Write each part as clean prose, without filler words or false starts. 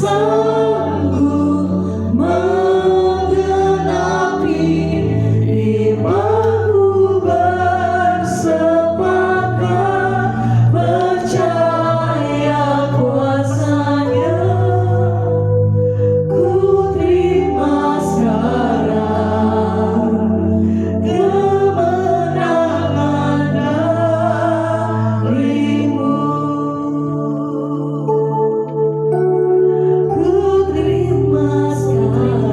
sanggup menggenapi imanku bersepakat percaya kuasanya. Ku terima sekarang kemenangan darimu. Ku terima sekarang,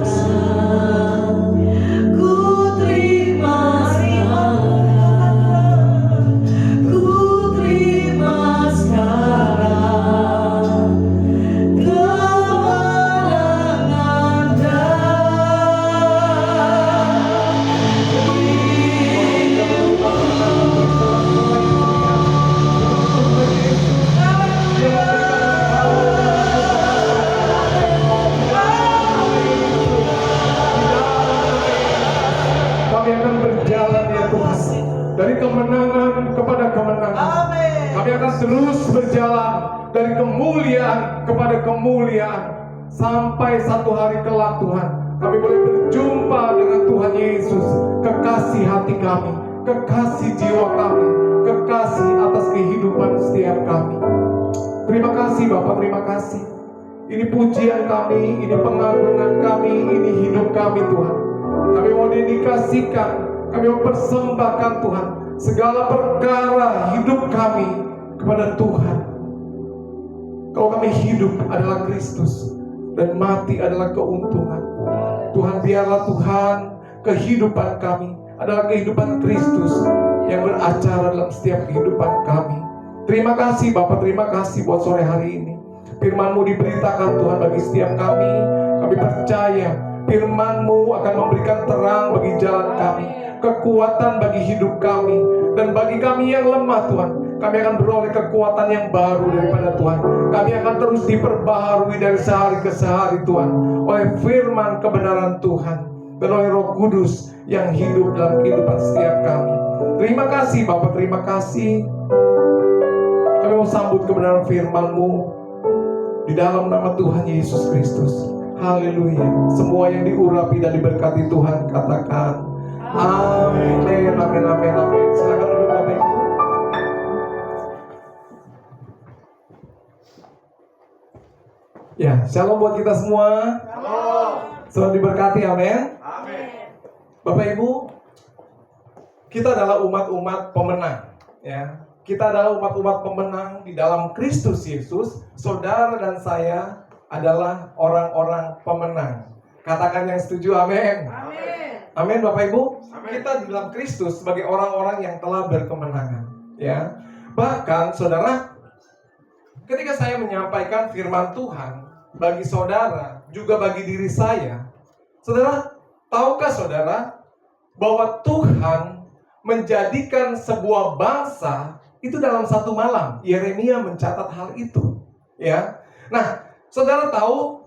ku terima sekarang, ku terima sekarang kemenangan Kami akan berjalan ya Tuhan, dari kemenangan kepada kemenangan. Kami akan terus berjalan dari kemuliaan kepada kemuliaan sampai satu hari kelak Tuhan kami boleh berjumpa dengan Tuhan Yesus, kekasih hati kami, kekasih jiwa kami, kekasih atas kehidupan setiap kami. Terima kasih Bapak, terima kasih. Ini pujian kami, ini pengagungan kami, ini hidup kami Tuhan. Kami mau dedikasikan, kami mau persembahkan Tuhan segala perkara hidup kami kepada Tuhan. Kalau kami hidup adalah Kristus dan mati adalah keuntungan. Tuhan, biarlah Tuhan kehidupan kami adalah kehidupan Kristus yang beracara dalam setiap kehidupan kami. Terima kasih Bapak, terima kasih buat sore hari ini. Firman-Mu diberitakan Tuhan bagi setiap kami. Kami percaya Firman-Mu akan memberikan terang bagi jalan kami, kekuatan bagi hidup kami, dan bagi kami yang lemah Tuhan, kami akan beroleh kekuatan yang baru daripada Tuhan. Kami akan terus diperbaharui dari sehari ke sehari Tuhan, oleh firman kebenaran Tuhan dan oleh Roh Kudus yang hidup dalam kehidupan setiap kami. Terima kasih Bapak, terima kasih. Kami mau sambut kebenaran firman-Mu di dalam nama Tuhan Yesus Kristus. Haleluya. Semua yang diurapi dan diberkati Tuhan katakan amin, amin, amin, amin. Silakan duduk Bapak Ibu. Ya, shalom buat kita semua. Shalom. Selamat diberkati, amin. Amin. Bapak Ibu, kita adalah umat-umat pemenang, ya. Kita adalah umat-umat pemenang di dalam Kristus Yesus. Saudara dan saya adalah orang-orang pemenang. Katakan yang setuju, amin. Amin. Amin Bapak Ibu. Amin. Kita di dalam Kristus sebagai orang-orang yang telah berkemenangan, ya. Bahkan saudara, ketika saya menyampaikan firman Tuhan bagi saudara, juga bagi diri saya, saudara, tahukah saudara bahwa Tuhan menjadikan sebuah bangsa itu dalam satu malam? Yeremia mencatat hal itu, ya. Nah, saudara tahu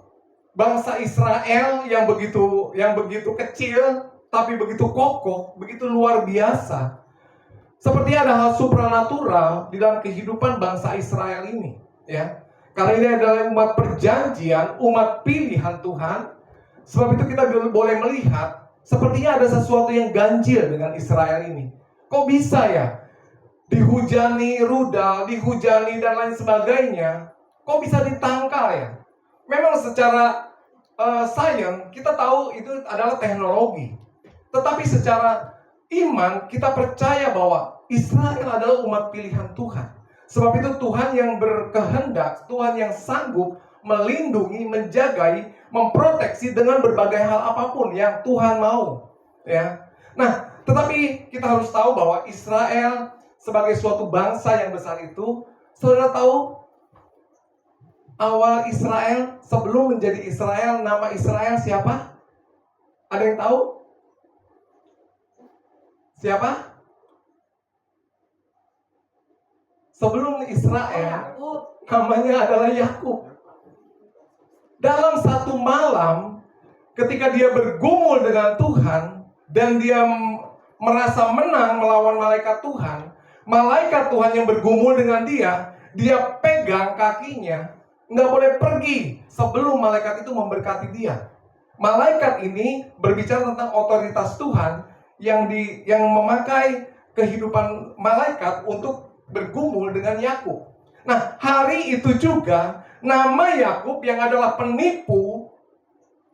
bangsa Israel yang begitu kecil tapi begitu kokoh, begitu luar biasa. Seperti ada hal supranatural di dalam kehidupan bangsa Israel ini, ya. Karena ini adalah umat perjanjian, umat pilihan Tuhan. Sebab itu kita boleh melihat sepertinya ada sesuatu yang ganjil dengan Israel ini. Kok bisa ya? Dihujani rudal, dihujani dan lain sebagainya, kok bisa ditangkal ya? Memang secara sains kita tahu itu adalah teknologi. Tetapi secara iman kita percaya bahwa Israel adalah umat pilihan Tuhan. Sebab itu Tuhan yang berkehendak, Tuhan yang sanggup melindungi, menjagai, memproteksi dengan berbagai hal apapun yang Tuhan mau, ya. Nah, tetapi kita harus tahu bahwa Israel sebagai suatu bangsa yang besar itu, saudara tahu awal Israel sebelum menjadi Israel, nama Israel siapa? Ada yang tahu? Siapa? Sebelum Israel, namanya adalah Yakub. Dalam satu malam, ketika dia bergumul dengan Tuhan dan dia merasa menang melawan malaikat Tuhan yang bergumul dengan dia pegang kakinya, nggak boleh pergi sebelum malaikat itu memberkati dia. Malaikat ini berbicara tentang otoritas Tuhan yang memakai kehidupan malaikat untuk bergumul dengan Yakub. Nah, hari itu juga nama Yakub yang adalah penipu,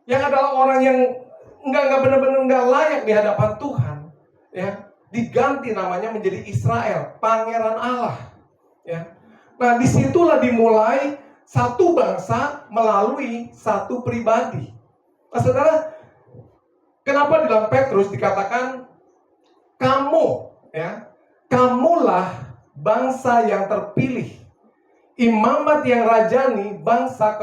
yang adalah orang yang nggak benar-benar nggak layak di hadapan Tuhan, ya, diganti namanya menjadi Israel, Pangeran Allah, ya. Nah, disitulah dimulai satu bangsa melalui satu pribadi. Nah, saudara, kenapa di dalam Petrus dikatakan kamu, ya, kamulah bangsa yang terpilih, imamat yang rajani, bangsa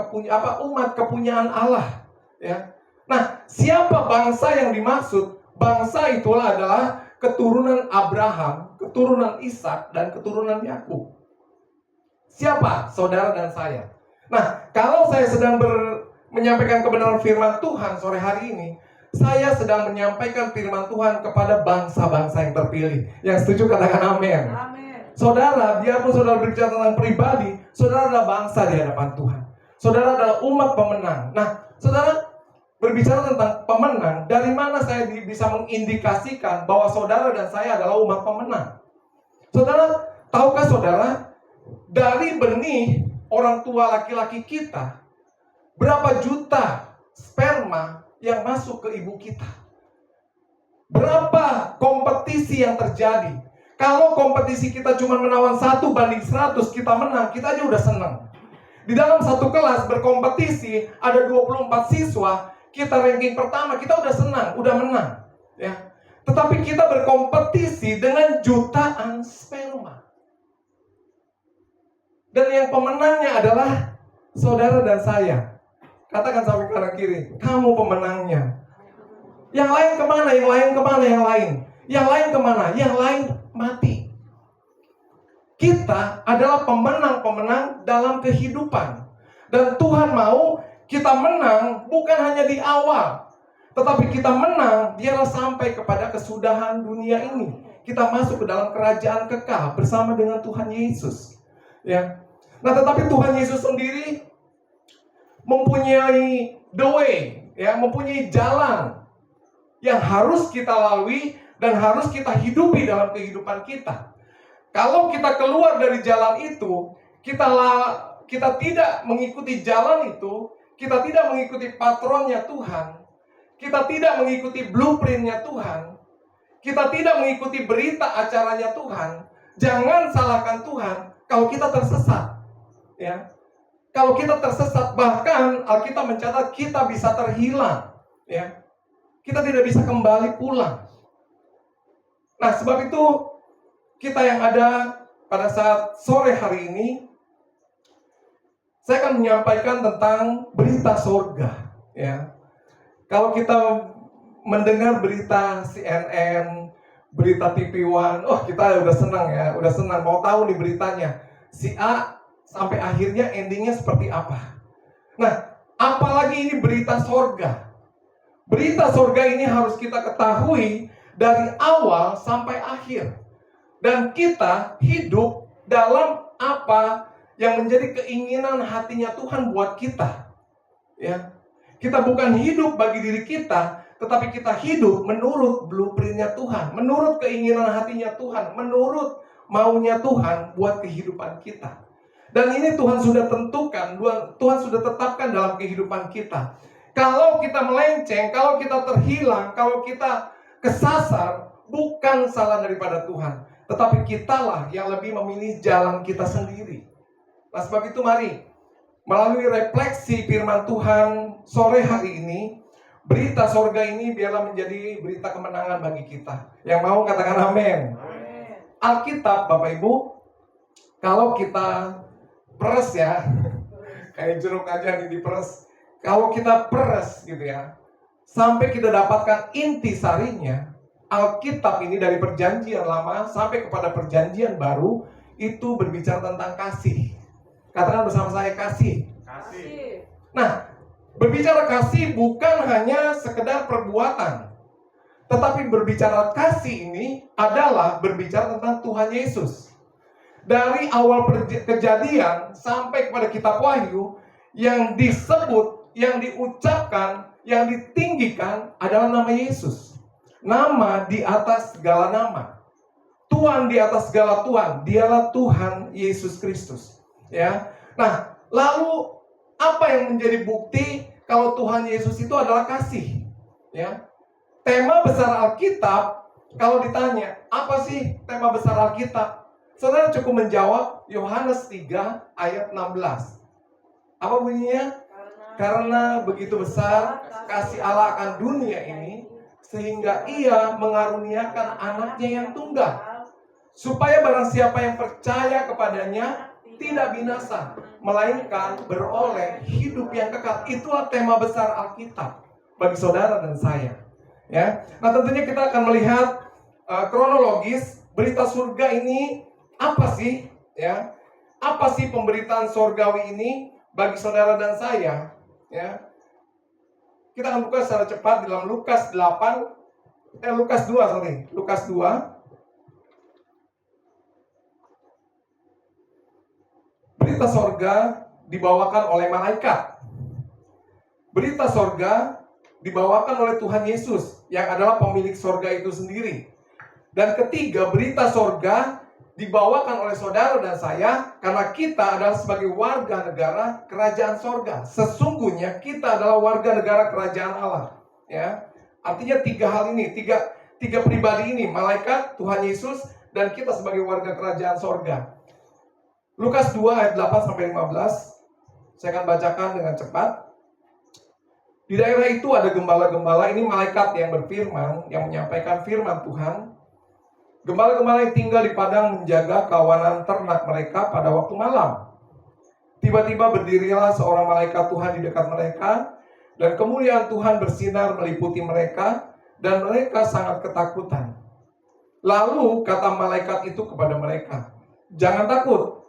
umat kepunyaan Allah, ya. Nah, siapa bangsa yang dimaksud? Bangsa itulah adalah keturunan Abraham, keturunan Ishak, dan keturunan Yakub. Siapa? Saudara dan saya. Nah, kalau saya sedang menyampaikan kebenaran firman Tuhan sore hari ini, saya sedang menyampaikan firman Tuhan kepada bangsa-bangsa yang terpilih. Yang setuju katakan amin. Amin. Saudara, biarpun saudara berbicara tentang pribadi, saudara adalah bangsa di hadapan Tuhan. Saudara adalah umat pemenang. Nah, saudara berbicara tentang pemenang, dari mana saya bisa mengindikasikan bahwa saudara dan saya adalah umat pemenang? Saudara, tahukah saudara, dari benih orang tua laki-laki kita, berapa juta sperma yang masuk ke ibu kita? Berapa kompetisi yang terjadi? Kalau kompetisi kita cuma menawan 1:100, kita menang, kita aja udah senang. Di dalam satu kelas berkompetisi, ada 24 siswa, kita ranking pertama, kita udah senang, udah menang, ya. Tetapi kita berkompetisi dengan jutaan sperma. Dan yang pemenangnya adalah saudara dan saya. Katakan sampai kanan kiri, kamu pemenangnya. Yang lain kemana? Yang lain kemana? Yang lain? Yang lain kemana? Yang lain mati. Kita adalah pemenang-pemenang dalam kehidupan. Dan Tuhan mau kita menang bukan hanya di awal, tetapi kita menang biarlah sampai kepada kesudahan dunia ini. Kita masuk ke dalam kerajaan kekal bersama dengan Tuhan Yesus, ya. Nah, tetapi Tuhan Yesus sendiri mempunyai the way, ya, mempunyai jalan yang harus kita lalui dan harus kita hidupi dalam kehidupan kita. Kalau kita keluar dari jalan itu, kita tidak mengikuti jalan itu, kita tidak mengikuti patronnya Tuhan, kita tidak mengikuti blueprintnya Tuhan, kita tidak mengikuti berita acaranya Tuhan, jangan salahkan Tuhan kalau kita tersesat, ya. Kalau kita tersesat, bahkan Alkitab mencatat kita bisa terhilang, ya. Kita tidak bisa kembali pulang. Nah, sebab itu kita yang ada pada saat sore hari ini, saya akan menyampaikan tentang berita surga, ya. Kalau kita mendengar berita CNN, berita TV One, oh kita udah senang, ya, udah senang, mau tahu nih beritanya. Si A sampai akhirnya endingnya seperti apa. Nah, apalagi ini berita surga. Berita surga ini harus kita ketahui dari awal sampai akhir. Dan kita hidup dalam apa yang menjadi keinginan hatinya Tuhan buat kita, ya. Kita bukan hidup bagi diri kita, tetapi kita hidup menurut blueprintnya Tuhan, menurut keinginan hatinya Tuhan, menurut maunya Tuhan buat kehidupan kita. Dan ini Tuhan sudah tentukan, Tuhan sudah tetapkan dalam kehidupan kita. Kalau kita melenceng, kalau kita terhilang, kalau kita kesasar, bukan salah daripada Tuhan, tetapi kitalah yang lebih memilih jalan kita sendiri. Nah, sebab itu mari melalui refleksi firman Tuhan sore hari ini, berita sorga ini biarlah menjadi berita kemenangan bagi kita. Yang mau katakan amin. Alkitab, Bapak Ibu, kalau kita peres, ya, kayak jeruk aja nih diperes. Kalau kita peres gitu, ya, sampai kita dapatkan inti sarinya, Alkitab ini dari perjanjian lama sampai kepada perjanjian baru itu berbicara tentang kasih. Katakan bersama saya, kasih. Kasih. Nah, berbicara kasih bukan hanya sekedar perbuatan, tetapi berbicara kasih ini adalah berbicara tentang Tuhan Yesus. Dari awal kejadian sampai kepada kitab Wahyu, yang disebut, yang diucapkan, yang ditinggikan adalah nama Yesus. Nama di atas segala nama. Tuhan di atas segala Tuhan. Dialah Tuhan Yesus Kristus. Ya. Nah, lalu apa yang menjadi bukti kalau Tuhan Yesus itu adalah kasih? Ya. Tema besar Alkitab, kalau ditanya, apa sih tema besar Alkitab? Saudara cukup menjawab Yohanes 3 ayat 16. Apa bunyinya? Karena begitu besar kasih Allah akan dunia ini, sehingga ia mengaruniakan anaknya yang tunggal, supaya barang siapa yang percaya kepadanya tidak binasa, melainkan beroleh hidup yang kekal. Itulah tema besar Alkitab bagi saudara dan saya. Ya, nah tentunya kita akan melihat kronologis berita surga ini apa sih? Ya, apa sih pemberitaan surgawi ini bagi saudara dan saya? Ya, kita akan buka secara cepat dalam Lukas 2, Lukas 2. Berita sorga dibawakan oleh malaikat. Berita sorga dibawakan oleh Tuhan Yesus yang adalah pemilik sorga itu sendiri. Dan ketiga, berita sorga dibawakan oleh saudara dan saya karena kita adalah sebagai warga negara kerajaan sorga. Sesungguhnya kita adalah warga negara kerajaan Allah. Ya, artinya tiga hal ini, tiga pribadi ini, malaikat, Tuhan Yesus, dan kita sebagai warga kerajaan sorga. Lukas 2 ayat 8-15. Saya akan bacakan dengan cepat. Di daerah itu ada gembala-gembala, ini malaikat yang berfirman, yang menyampaikan firman Tuhan. Gembala-gembala yang tinggal di padang menjaga kawanan ternak mereka pada waktu malam. Tiba-tiba berdirilah seorang malaikat Tuhan di dekat mereka, dan kemuliaan Tuhan bersinar meliputi mereka, dan mereka sangat ketakutan. Lalu kata malaikat itu kepada mereka, "Jangan takut,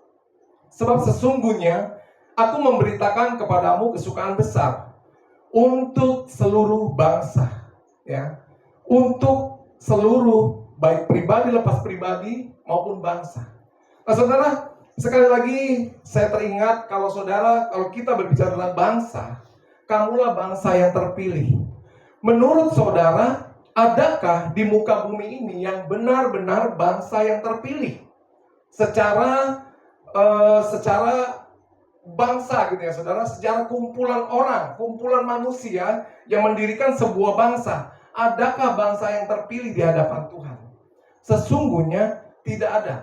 sebab sesungguhnya aku memberitakan kepadamu kesukaan besar untuk seluruh bangsa." Ya, untuk seluruh, baik pribadi lepas pribadi maupun bangsa. Nah saudara, sekali lagi saya teringat kalau kita berbicara tentang bangsa, kamulah bangsa yang terpilih. Menurut saudara, adakah di muka bumi ini yang benar-benar bangsa yang terpilih? Secara bangsa gitu ya saudara, secara kumpulan orang, kumpulan manusia yang mendirikan sebuah bangsa. Adakah bangsa yang terpilih di hadapan Tuhan? Sesungguhnya tidak ada.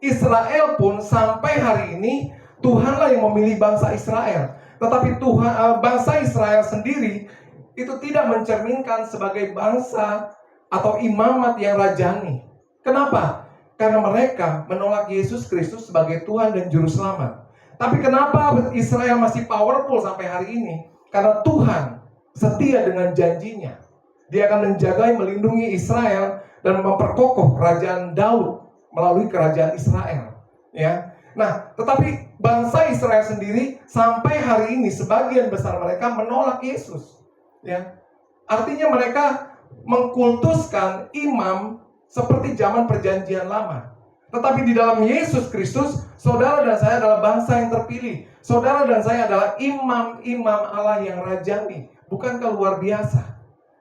Israel pun sampai hari ini Tuhanlah yang memilih bangsa Israel. Tetapi bangsa Israel sendiri itu tidak mencerminkan sebagai bangsa atau imamat yang rajani. Kenapa? Karena mereka menolak Yesus Kristus sebagai Tuhan dan Juru Selamat. Tapi kenapa Israel masih powerful sampai hari ini? Karena Tuhan setia dengan janjinya. Dia akan menjaga, melindungi Israel dan memperkokoh kerajaan Daud melalui kerajaan Israel. Ya. Nah, tetapi bangsa Israel sendiri sampai hari ini sebagian besar mereka menolak Yesus. Ya. Artinya mereka mengkultuskan imam seperti zaman perjanjian lama. Tetapi di dalam Yesus Kristus, saudara dan saya adalah bangsa yang terpilih. Saudara dan saya adalah imam-imam Allah yang rajani. Bukankah luar biasa?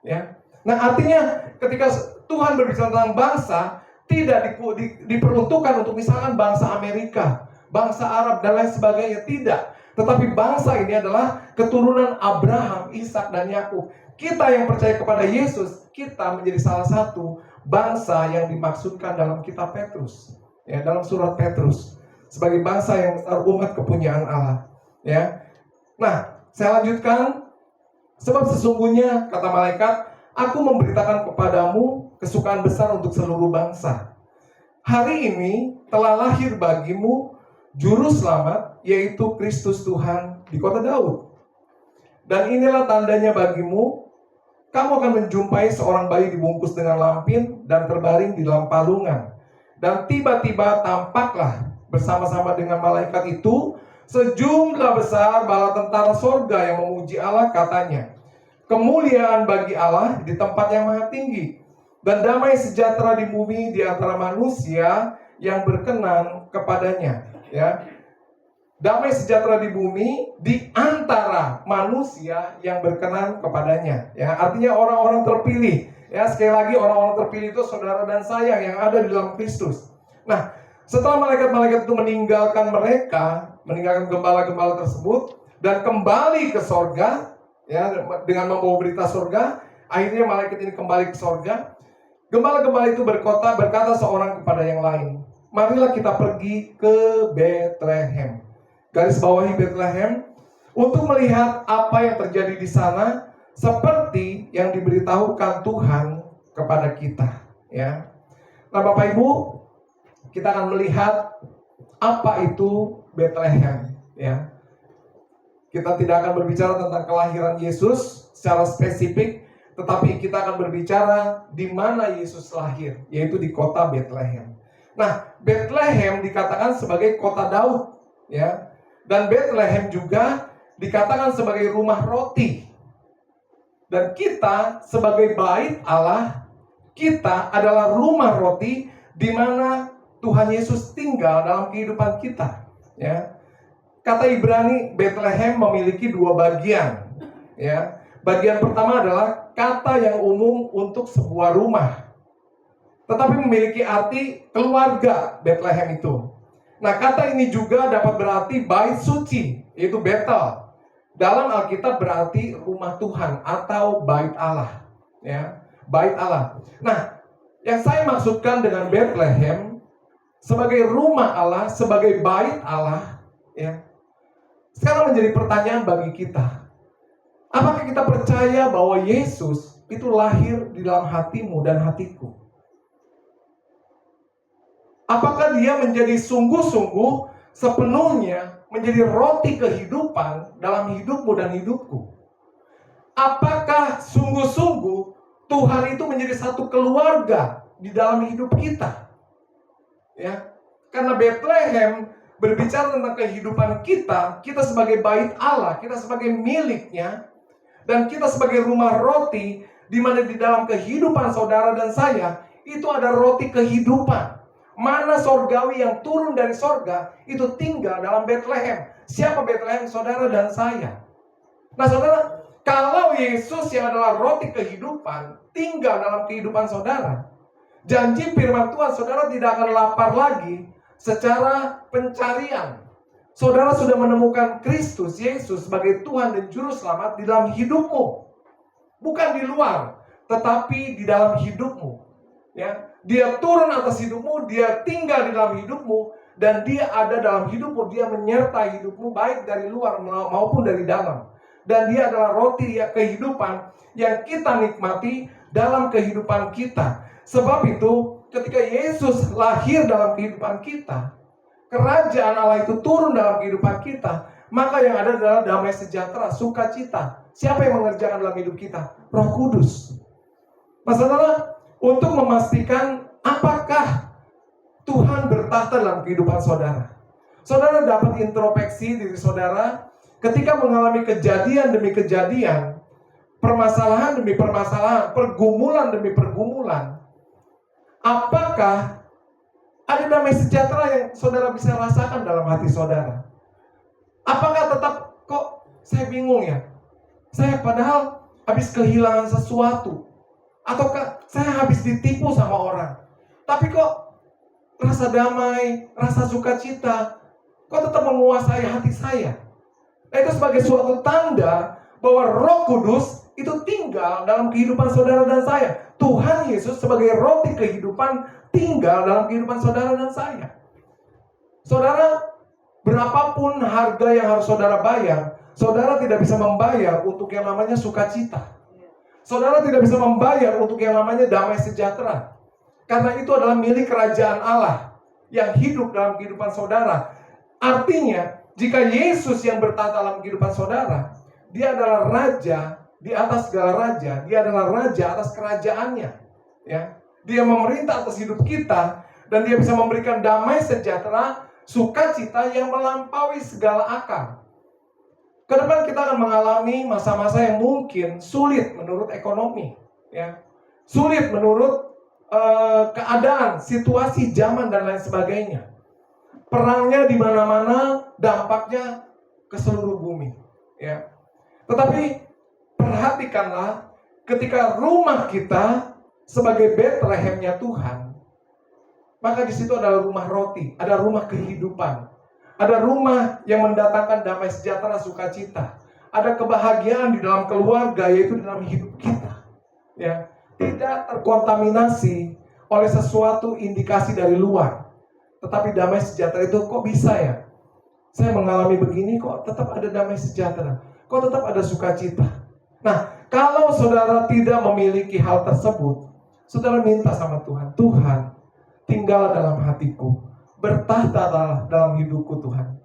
Ya. Nah artinya ketika Tuhan berbicara tentang bangsa, tidak diperuntukkan untuk misalkan bangsa Amerika, bangsa Arab dan lain sebagainya. Tidak. Tetapi bangsa ini adalah keturunan Abraham, Ishak dan Yakub. Kita yang percaya kepada Yesus, kita menjadi salah satu bangsa yang dimaksudkan dalam kitab Petrus, ya, dalam surat Petrus, sebagai bangsa yang umat kepunyaan Allah. Ya. Nah, saya lanjutkan. Sebab sesungguhnya kata malaikat, aku memberitakan kepadamu kesukaan besar untuk seluruh bangsa. Hari ini telah lahir bagimu Juru Selamat, yaitu Kristus Tuhan di kota Daud. Dan inilah tandanya bagimu, kamu akan menjumpai seorang bayi dibungkus dengan lampin dan terbaring di dalam palungan. Dan tiba-tiba tampaklah bersama-sama dengan malaikat itu sejumlah besar bala tentara sorga yang memuji Allah, katanya, kemuliaan bagi Allah di tempat yang maha tinggi, dan damai sejahtera di bumi di antara manusia yang berkenan kepadanya. Ya. damai sejahtera di bumi di antara manusia yang berkenan kepadanya. Ya, artinya orang-orang terpilih. Ya, sekali lagi orang-orang terpilih itu saudara dan saya yang ada di dalam Kristus. Nah, setelah malaikat-malaikat itu meninggalkan gembala-gembala tersebut dan kembali ke sorga, ya, dengan membawa berita sorga, akhirnya malaikat ini kembali ke sorga. Gembala-gembala itu berkata seorang kepada yang lain, marilah kita pergi ke Betlehem. Garis bawahi Betlehem, untuk melihat apa yang terjadi di sana seperti yang diberitahukan Tuhan kepada kita. Ya, nah Bapak Ibu, kita akan melihat apa itu Betlehem. Ya, kita tidak akan berbicara tentang kelahiran Yesus secara spesifik, tetapi kita akan berbicara di mana Yesus lahir, yaitu di kota Betlehem. Nah, Betlehem dikatakan sebagai kota Daud, ya. Dan Betlehem juga dikatakan sebagai rumah roti. Dan kita sebagai bait Allah, kita adalah rumah roti di mana Tuhan Yesus tinggal dalam kehidupan kita, ya. Kata Ibrani, Betlehem memiliki dua bagian, ya. Bagian pertama adalah kata yang umum untuk sebuah rumah, tetapi memiliki arti keluarga Betlehem itu. Nah, kata ini juga dapat berarti bait suci, yaitu Betel. Dalam Alkitab berarti rumah Tuhan atau bait Allah, ya, bait Allah. Nah, yang saya maksudkan dengan Betlehem sebagai rumah Allah, sebagai bait Allah, ya. Sekarang menjadi pertanyaan bagi kita. Apakah kita percaya bahwa Yesus itu lahir di dalam hatimu dan hatiku? Apakah dia menjadi sungguh-sungguh sepenuhnya menjadi roti kehidupan dalam hidupmu dan hidupku? Apakah sungguh-sungguh Tuhan itu menjadi satu keluarga di dalam hidup kita? Ya, karena Betlehem berbicara tentang kehidupan kita, kita sebagai bait Allah, kita sebagai miliknya, dan kita sebagai rumah roti, di mana di dalam kehidupan saudara dan saya, itu ada roti kehidupan. Mana sorgawi yang turun dari sorga, itu tinggal dalam Betlehem. Siapa Betlehem? Saudara dan saya. Nah saudara, kalau Yesus yang adalah roti kehidupan, tinggal dalam kehidupan saudara, janji firman Tuhan, saudara tidak akan lapar lagi secara pencarian. Saudara sudah menemukan Kristus Yesus sebagai Tuhan dan Juru Selamat di dalam hidupmu. Bukan di luar, tetapi di dalam hidupmu. Ya, dia turun atas hidupmu, dia tinggal di dalam hidupmu, dan dia ada dalam hidupmu, dia menyertai hidupmu baik dari luar maupun dari dalam. Dan dia adalah roti kehidupan yang kita nikmati dalam kehidupan kita. Sebab itu, ketika Yesus lahir dalam kehidupan kita, kerajaan Allah itu turun dalam kehidupan kita, maka yang ada adalah damai sejahtera, sukacita. Siapa yang mengerjakan dalam hidup kita? Roh Kudus. Nah, saudara, untuk memastikan apakah Tuhan bertahta dalam kehidupan saudara, saudara dapat introspeksi diri saudara ketika mengalami kejadian demi kejadian, permasalahan demi permasalahan, pergumulan demi pergumulan. Apakah ada damai sejahtera yang saudara bisa rasakan dalam hati saudara? Apakah tetap, kok saya bingung ya? Saya padahal habis kehilangan sesuatu. Ataukah saya habis ditipu sama orang? Tapi kok rasa damai, rasa sukacita, kok tetap menguasai hati saya? Nah, itu sebagai suatu tanda bahwa Roh Kudus itu tinggal dalam kehidupan saudara dan saya. Tuhan Yesus sebagai roti kehidupan tinggal dalam kehidupan saudara dan saya. Saudara, berapapun harga yang harus saudara bayar, saudara tidak bisa membayar untuk yang namanya sukacita. Saudara tidak bisa membayar untuk yang namanya damai sejahtera. Karena itu adalah milik kerajaan Allah yang hidup dalam kehidupan saudara. Artinya, jika Yesus yang bertahta dalam kehidupan saudara, dia adalah raja di atas segala raja. Dia adalah raja atas kerajaannya. Ya. Dia memerintah atas hidup kita, dan dia bisa memberikan damai sejahtera, sukacita yang melampaui segala akal. Kedepan kita akan mengalami masa-masa yang mungkin sulit menurut ekonomi, ya, sulit menurut keadaan, situasi, zaman dan lain sebagainya. Perangnya di mana-mana, dampaknya ke seluruh bumi, ya. Tetapi perhatikanlah, ketika rumah kita sebagai Betlehemnya Tuhan, maka di situ adalah rumah roti, ada rumah kehidupan, ada rumah yang mendatangkan damai sejahtera, sukacita, ada kebahagiaan di dalam keluarga, yaitu di dalam hidup kita, ya. Tidak terkontaminasi oleh sesuatu indikasi dari luar, tetapi damai sejahtera itu kok bisa ya? Saya mengalami begini kok tetap ada damai sejahtera, kok tetap ada sukacita. Nah, kalau saudara tidak memiliki hal tersebut, saudara minta sama Tuhan, Tuhan, tinggal dalam hatiku, bertahta dalam hidupku Tuhan.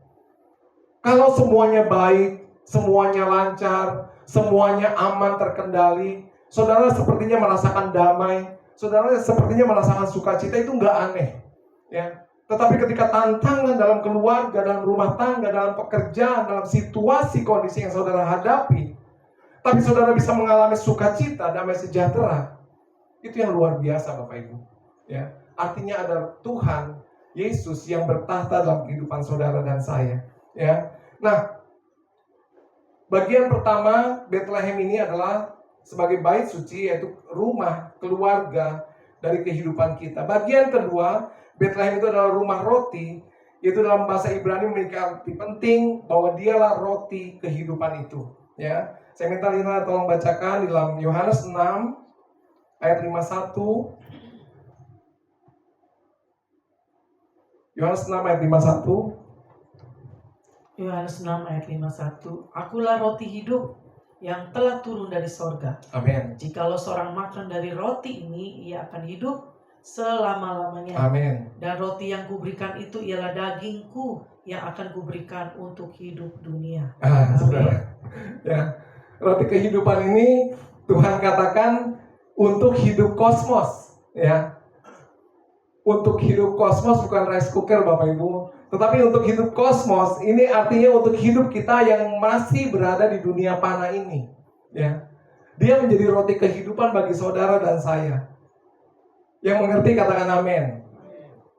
Kalau semuanya baik, semuanya lancar, semuanya aman, terkendali, saudara sepertinya merasakan damai, saudara sepertinya merasakan sukacita, itu nggak aneh, ya. Tetapi ketika tantangan dalam keluarga, dalam rumah tangga, dalam pekerjaan, dalam situasi kondisi yang saudara hadapi, tapi saudara bisa mengalami sukacita, damai sejahtera, itu yang luar biasa Bapak Ibu, ya. Artinya ada Tuhan Yesus yang bertahta dalam kehidupan saudara dan saya, ya. Nah, bagian pertama Bethlehem ini adalah sebagai bait suci, yaitu rumah keluarga dari kehidupan kita. Bagian kedua, Bethlehem itu adalah rumah roti, yaitu dalam bahasa Ibrani memiliki arti penting bahwa dialah roti kehidupan itu, ya. Saya minta Lina tolong bacakan di dalam Yohanes 6 ayat 51. Yohanes 6 ayat 51. Yohanes 6 ayat 51. Akulah roti hidup yang telah turun dari sorga. Amin. Jikalau seorang makan dari roti ini, ia akan hidup selama-lamanya. Amin. Dan roti yang kuberikan itu ialah dagingku yang akan kuberikan untuk hidup dunia. Saudara, ya, roti kehidupan ini Tuhan katakan untuk hidup kosmos, ya. Untuk hidup kosmos, bukan rice cooker Bapak Ibu, tetapi untuk hidup kosmos ini artinya untuk hidup kita yang masih berada di dunia panah ini, ya. Dia menjadi roti kehidupan bagi saudara dan saya. Yang mengerti katakan amin.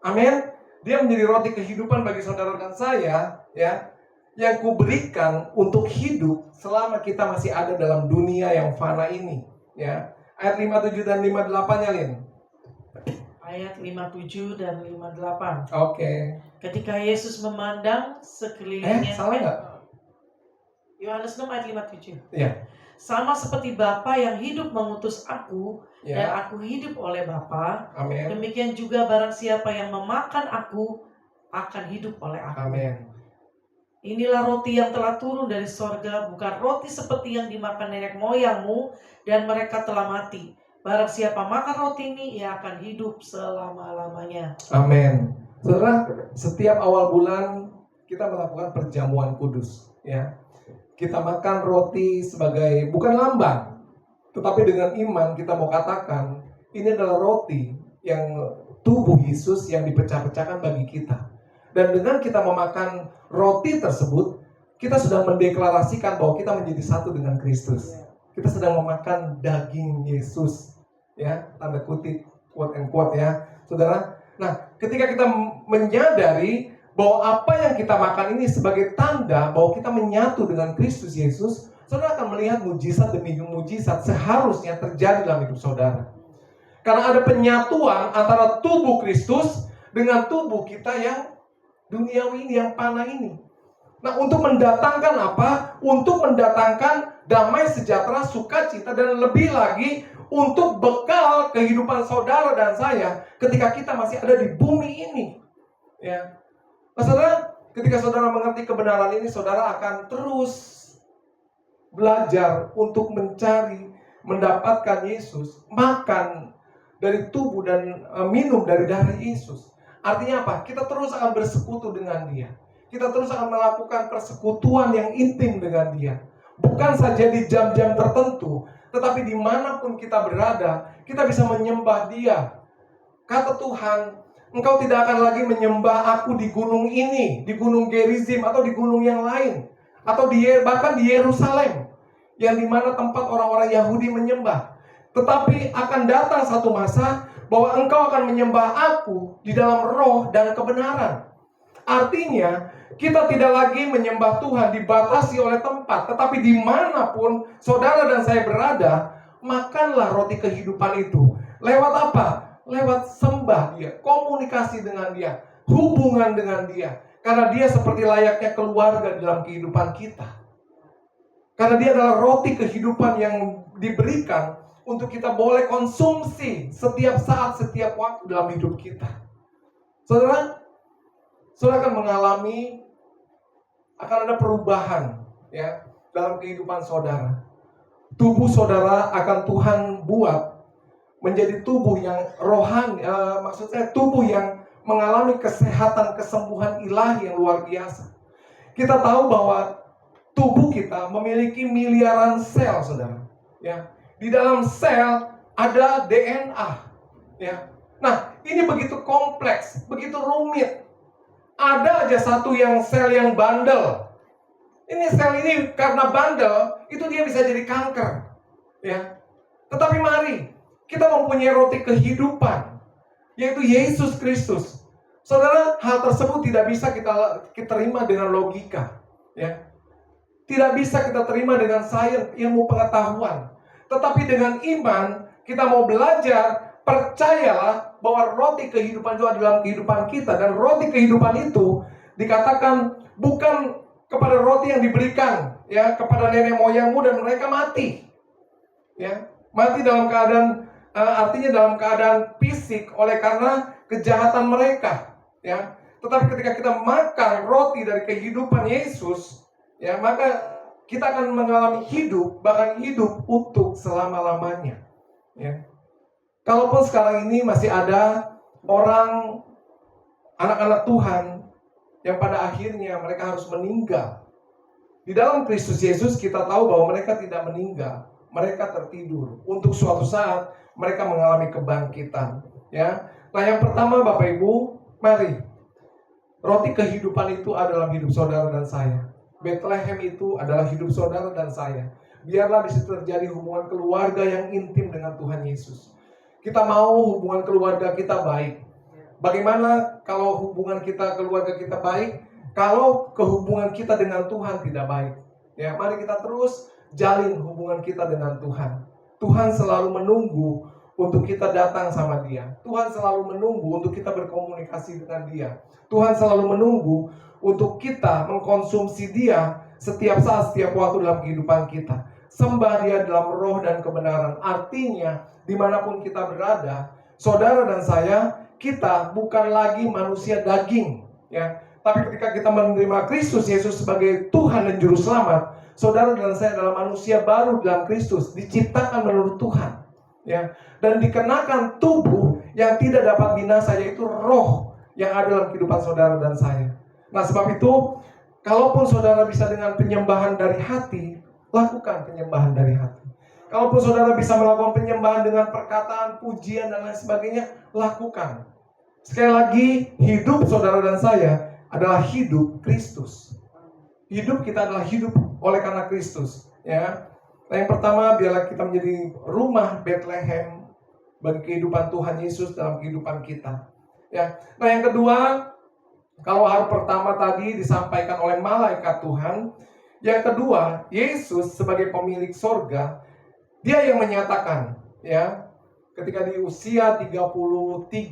Amin. Dia menjadi roti kehidupan bagi saudara dan saya, ya, yang kuberikan untuk hidup selama kita masih ada dalam dunia yang fana ini, ya. Ayat 57 dan 58 ya, Lin. Ayat 57 dan 58. Oke. Ketika Yesus memandang sekelilingnya. Salah nggak? Yohanes 6 ayat 57. Iya. Sama seperti Bapa yang hidup mengutus aku, Ya. dan aku hidup oleh Bapa, Amin. demikian juga barang siapa yang memakan aku akan hidup oleh aku. Amin. Inilah roti yang telah turun dari sorga, bukan roti seperti yang dimakan nenek moyangmu dan mereka telah mati. Barang siapa makan roti ini, ia akan hidup selama-lamanya. Amin. Saudara, setiap awal bulan kita melakukan perjamuan kudus, ya. Kita makan roti sebagai bukan lambang, tetapi dengan iman kita mau katakan ini adalah roti yang tubuh Yesus yang dipecah-pecahkan bagi kita. Dan dengan kita memakan roti tersebut, kita sudah mendeklarasikan bahwa kita menjadi satu dengan Kristus. Kita sedang memakan daging Yesus, ya, tanda kutip, quote and quote, ya, saudara. Nah, ketika kita menyadari bahwa apa yang kita makan ini sebagai tanda bahwa kita menyatu dengan Kristus Yesus, saudara akan melihat mujizat demi mujizat seharusnya terjadi dalam hidup saudara. Karena ada penyatuan antara tubuh Kristus dengan tubuh kita yang duniawi ini, yang panah ini. Nah, untuk mendatangkan apa? Untuk mendatangkan damai sejahtera, sukacita, dan lebih lagi untuk bekal kehidupan saudara dan saya ketika kita masih ada di bumi ini, ya. Nah, saudara, ketika saudara mengerti kebenaran ini, saudara akan terus belajar untuk mencari, mendapatkan Yesus, makan dari tubuh dan minum dari darah Yesus. Artinya apa? Kita terus akan bersekutu dengan Dia. Kita terus akan melakukan persekutuan yang intim dengan Dia. Bukan saja di jam-jam tertentu, tetapi dimanapun kita berada, kita bisa menyembah Dia. Kata Tuhan, engkau tidak akan lagi menyembah aku di gunung ini, di gunung Gerizim, atau di gunung yang lain, atau bahkan di Yerusalem, yang dimana tempat orang-orang Yahudi menyembah. Tetapi akan datang satu masa bahwa engkau akan menyembah aku di dalam roh dan kebenaran. Artinya, Kita tidak lagi menyembah Tuhan dibatasi oleh tempat, tetapi dimanapun saudara dan saya berada, makanlah roti kehidupan itu. Lewat apa? Lewat sembah Dia, komunikasi dengan Dia, hubungan dengan Dia. Karena Dia seperti layaknya keluarga dalam kehidupan kita. Karena Dia adalah roti kehidupan yang diberikan untuk kita boleh konsumsi setiap saat, setiap waktu dalam hidup kita. Saudara akan mengalami, akan ada perubahan ya dalam kehidupan saudara. Tubuh saudara akan Tuhan buat menjadi tubuh yang rohani, maksudnya tubuh yang mengalami kesehatan, kesembuhan ilahi yang luar biasa. Kita tahu bahwa tubuh kita memiliki miliaran sel, saudara. Ya, di dalam sel ada DNA. Ya, nah ini begitu kompleks, begitu rumit. Ada aja satu sel yang bandel. Ini sel ini karena bandel, itu dia bisa jadi kanker. Ya, tetapi mari kita mempunyai roti kehidupan, yaitu Yesus Kristus. Saudara, hal tersebut tidak bisa kita terima dengan logika, ya. Tidak bisa kita terima dengan sains, ilmu pengetahuan. Tetapi dengan iman, kita mau belajar, percayalah bahwa roti kehidupan itu adalah kehidupan kita. Dan roti kehidupan itu dikatakan bukan kepada roti yang diberikan ya kepada nenek moyangmu dan mereka mati. Ya, mati dalam keadaan artinya dalam keadaan fisik oleh karena kejahatan mereka, ya. Tetapi ketika kita makan roti dari kehidupan Yesus, ya, maka kita akan mengalami hidup, bahkan hidup untuk selama-lamanya, ya. Kalaupun sekarang ini masih ada orang, anak-anak Tuhan yang pada akhirnya mereka harus meninggal, di dalam Kristus Yesus kita tahu bahwa mereka tidak meninggal, mereka tertidur. Untuk suatu saat mereka mengalami kebangkitan, ya. Nah, yang pertama Bapak Ibu, mari, roti kehidupan itu adalah hidup saudara dan saya. Bethlehem itu adalah hidup saudara dan saya. Biarlah di situ terjadi hubungan keluarga yang intim dengan Tuhan Yesus. Kita mau hubungan keluarga kita baik. Bagaimana kalau hubungan kita keluarga kita baik, kalau kehubungan kita dengan Tuhan tidak baik? Ya, mari kita terus jalin hubungan kita dengan Tuhan. Tuhan selalu menunggu untuk kita datang sama Dia. Tuhan selalu menunggu untuk kita berkomunikasi dengan Dia. Tuhan selalu menunggu untuk kita mengkonsumsi Dia setiap saat, setiap waktu dalam kehidupan kita. Sembah Dia dalam roh dan kebenaran. Artinya, dimanapun kita berada, saudara dan saya, kita bukan lagi manusia daging, ya. Tapi ketika kita menerima Kristus Yesus sebagai Tuhan dan Juru Selamat, saudara dan saya adalah manusia baru dalam Kristus, diciptakan menurut Tuhan, ya. Dan dikenakan tubuh yang tidak dapat binasa, yaitu roh yang ada dalam kehidupan saudara dan saya. Nah, sebab itu, kalaupun saudara bisa dengan penyembahan dari hati, lakukan penyembahan dari hati. Kalaupun saudara bisa melakukan penyembahan dengan perkataan, pujian, dan lain sebagainya, lakukan. Sekali lagi, hidup saudara dan saya adalah hidup Kristus. Hidup kita adalah hidup oleh karena Kristus, ya. Nah, yang pertama, biarlah kita menjadi rumah Bethlehem bagi kehidupan Tuhan Yesus dalam kehidupan kita, ya. Nah, yang kedua, kalau hal pertama tadi disampaikan oleh malaikat Tuhan, yang kedua, Yesus sebagai pemilik sorga, Dia yang menyatakan, ya, ketika di usia 33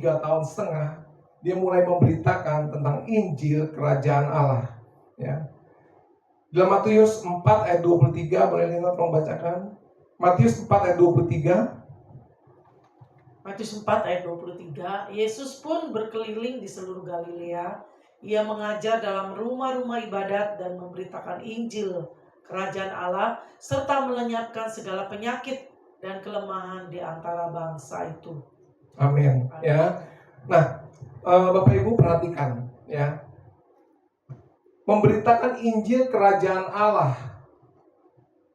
tahun setengah, Dia mulai memberitakan tentang Injil Kerajaan Allah, ya. Dalam Matius 4 ayat 23, boleh Lina tolong bacakan? Matius 4 ayat 23. Matius 4 ayat 23, Yesus pun berkeliling di seluruh Galilea. Ia mengajar dalam rumah-rumah ibadat dan memberitakan Injil Kerajaan Allah, serta melenyapkan segala penyakit dan kelemahan di antara bangsa itu. Amin. Ya. Nah, Bapak Ibu perhatikan, ya. Memberitakan Injil Kerajaan Allah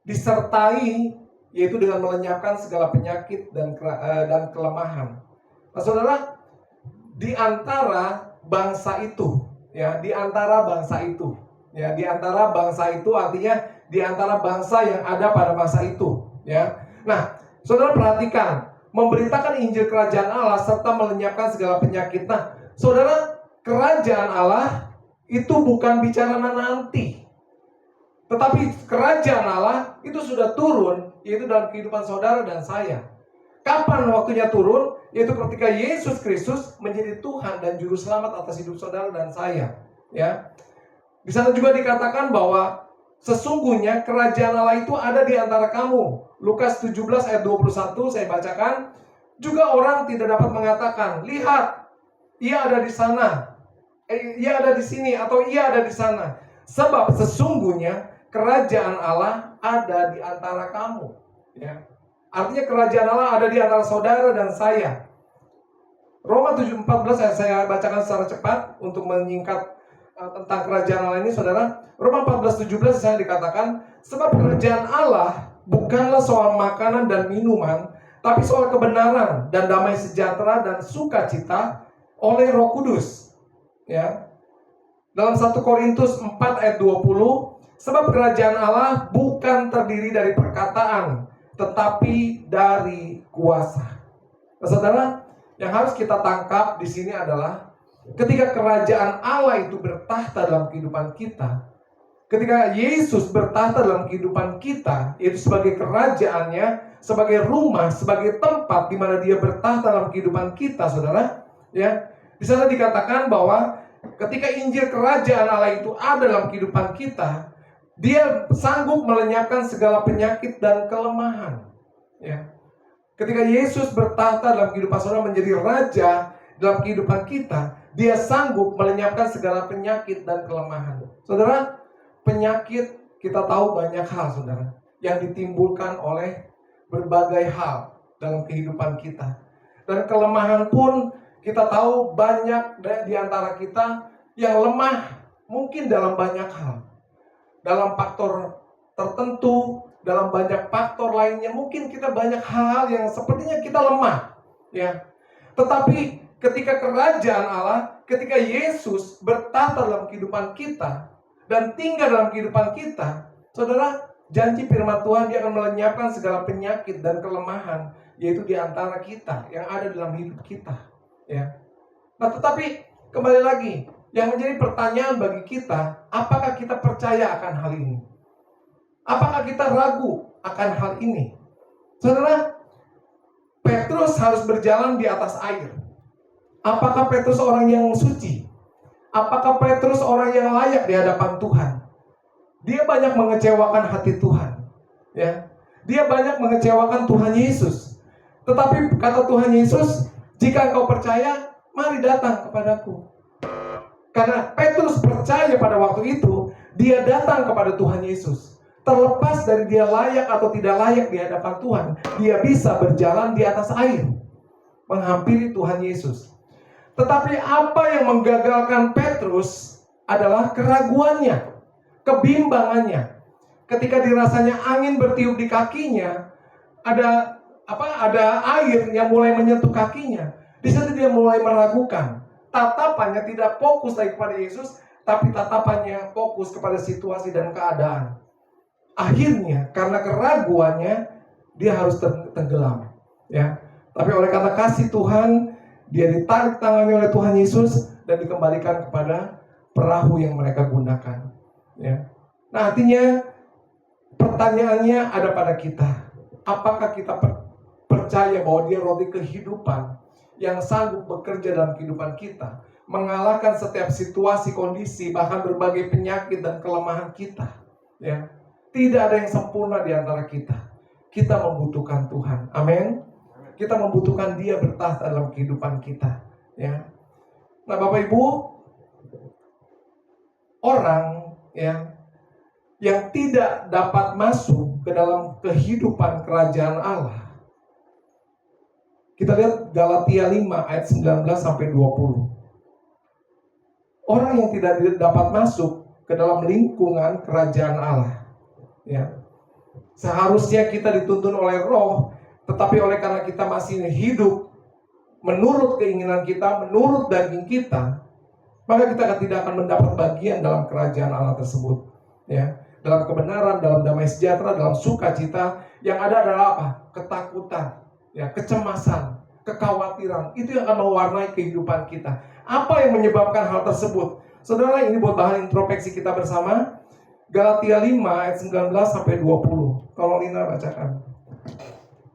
disertai yaitu dengan melenyapkan segala penyakit dan kelemahan. Nah, saudara, di antara bangsa itu, ya, di antara bangsa itu, ya, di antara bangsa itu artinya di antara bangsa yang ada pada masa itu, ya. Nah, saudara perhatikan, memberitakan Injil Kerajaan Allah serta melenyapkan segala penyakit. Nah, saudara, Kerajaan Allah itu bukan bicara nanti. Tetapi kerajaan Allah itu sudah turun, yaitu dalam kehidupan saudara dan saya. Kapan waktunya turun? Yaitu ketika Yesus Kristus menjadi Tuhan dan Juru Selamat atas hidup saudara dan saya. Ya, di sana juga dikatakan bahwa sesungguhnya kerajaan Allah itu ada di antara kamu. Lukas 17 ayat 21 saya bacakan. Juga orang tidak dapat mengatakan, lihat, ia ada di sana, ia ada di sini, atau ia ada di sana. Sebab sesungguhnya kerajaan Allah ada di antara kamu. Ya. Artinya kerajaan Allah ada di antara saudara dan saya. Roma 7:14 saya bacakan secara cepat untuk menyingkat tentang kerajaan Allah ini, saudara. Roma 14:17 saya dikatakan, sebab kerajaan Allah bukanlah soal makanan dan minuman, tapi soal kebenaran dan damai sejahtera dan sukacita oleh Roh Kudus. Ya. Dalam 1 Korintus 4 ayat 20, sebab kerajaan Allah bukan terdiri dari perkataan, tetapi dari kuasa. Nah, saudara, yang harus kita tangkap di sini adalah ketika kerajaan Allah itu bertahta dalam kehidupan kita, ketika Yesus bertahta dalam kehidupan kita, yaitu sebagai kerajaannya, sebagai rumah, sebagai tempat di mana Dia bertahta dalam kehidupan kita, saudara, ya. Di sana dikatakan bahwa ketika Injil kerajaan Allah itu ada dalam kehidupan kita, Dia sanggup melenyapkan segala penyakit dan kelemahan. Ya. Ketika Yesus bertahta dalam kehidupan saudara, menjadi raja dalam kehidupan kita, Dia sanggup melenyapkan segala penyakit dan kelemahan. Saudara, penyakit kita tahu banyak hal, saudara, yang ditimbulkan oleh berbagai hal dalam kehidupan kita. Dan kelemahan pun kita tahu banyak di antara kita yang lemah mungkin dalam banyak hal. Dalam faktor tertentu, dalam banyak faktor lainnya, mungkin kita banyak hal yang sepertinya kita lemah, ya. Tetapi ketika kerajaan Allah, ketika Yesus bertahta dalam kehidupan kita dan tinggal dalam kehidupan kita, saudara, janji firman Tuhan, Dia akan melenyapkan segala penyakit dan kelemahan, yaitu di antara kita yang ada dalam hidup kita, ya. Nah, tetapi kembali lagi, yang menjadi pertanyaan bagi kita, apakah kita percaya akan hal ini? Apakah kita ragu akan hal ini? Saudara, Petrus harus berjalan di atas air. Apakah Petrus orang yang suci? Apakah Petrus orang yang layak di hadapan Tuhan? Dia banyak mengecewakan hati Tuhan. Ya, dia banyak mengecewakan Tuhan Yesus. Tetapi kata Tuhan Yesus, jika engkau percaya, mari datang kepadaku. Karena Petrus percaya pada waktu itu, dia datang kepada Tuhan Yesus. Terlepas dari dia layak atau tidak layak di hadapan Tuhan, dia bisa berjalan di atas air, menghampiri Tuhan Yesus. Tetapi apa yang menggagalkan Petrus adalah keraguannya, kebimbangannya. Ketika dirasanya angin bertiup di kakinya, ada air yang mulai menyentuh kakinya. Di situ dia mulai meragukan. Tatapannya tidak fokus lagi kepada Yesus, tapi tatapannya fokus kepada situasi dan keadaan. Akhirnya karena keraguannya dia harus tenggelam, ya. Tapi oleh karena kasih Tuhan, dia ditarik tangannya oleh Tuhan Yesus dan dikembalikan kepada perahu yang mereka gunakan, ya. Nah, artinya pertanyaannya ada pada kita. Apakah kita percaya bahwa Dia roti kehidupan yang sanggup bekerja dalam kehidupan kita, mengalahkan setiap situasi, kondisi, bahkan berbagai penyakit dan kelemahan kita, ya. Tidak ada yang sempurna di antara kita. Kita membutuhkan Tuhan. Amin. Kita membutuhkan Dia bertahta dalam kehidupan kita, ya. Nah, Bapak Ibu, orang yang tidak dapat masuk ke dalam kehidupan kerajaan Allah. Kita lihat Galatia 5 ayat 19 sampai 20. Orang yang tidak dapat masuk ke dalam lingkungan kerajaan Allah, ya. Seharusnya kita dituntun oleh Roh, tetapi oleh karena kita masih hidup menurut keinginan kita, menurut daging kita, maka kita tidak akan mendapat bagian dalam kerajaan Allah tersebut, ya. Dalam kebenaran, dalam damai sejahtera, dalam sukacita, yang ada adalah apa? Ketakutan, ya, kecemasan, kekhawatiran. Itu yang akan mewarnai kehidupan kita. Apa yang menyebabkan hal tersebut? Saudara, ini buat bahan introspeksi kita bersama. Galatia 5 ayat 19 sampai 20. Tolong Lina bacakan.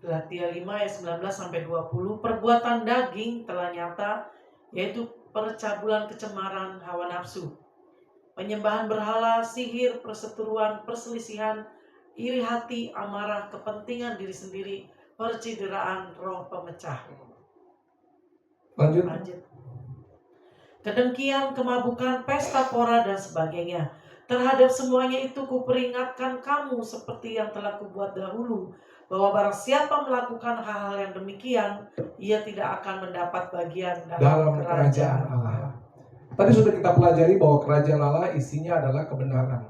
Galatia 5 ayat 19 sampai 20. Perbuatan daging telah nyata, yaitu percabulan, kecemaran, hawa nafsu, penyembahan berhala, sihir, perseteruan, perselisihan, iri hati, amarah, kepentingan diri sendiri, percideraan, roh pemecah. Lanjut. Kedengkian, kemabukan, pesta pora, dan sebagainya. Terhadap semuanya itu kuperingatkan kamu seperti yang telah kubuat dahulu, bahwa barang siapa melakukan hal-hal yang demikian, ia tidak akan mendapat bagian dalam kerajaan Allah. Tadi sudah kita pelajari bahwa kerajaan Allah isinya adalah kebenaran,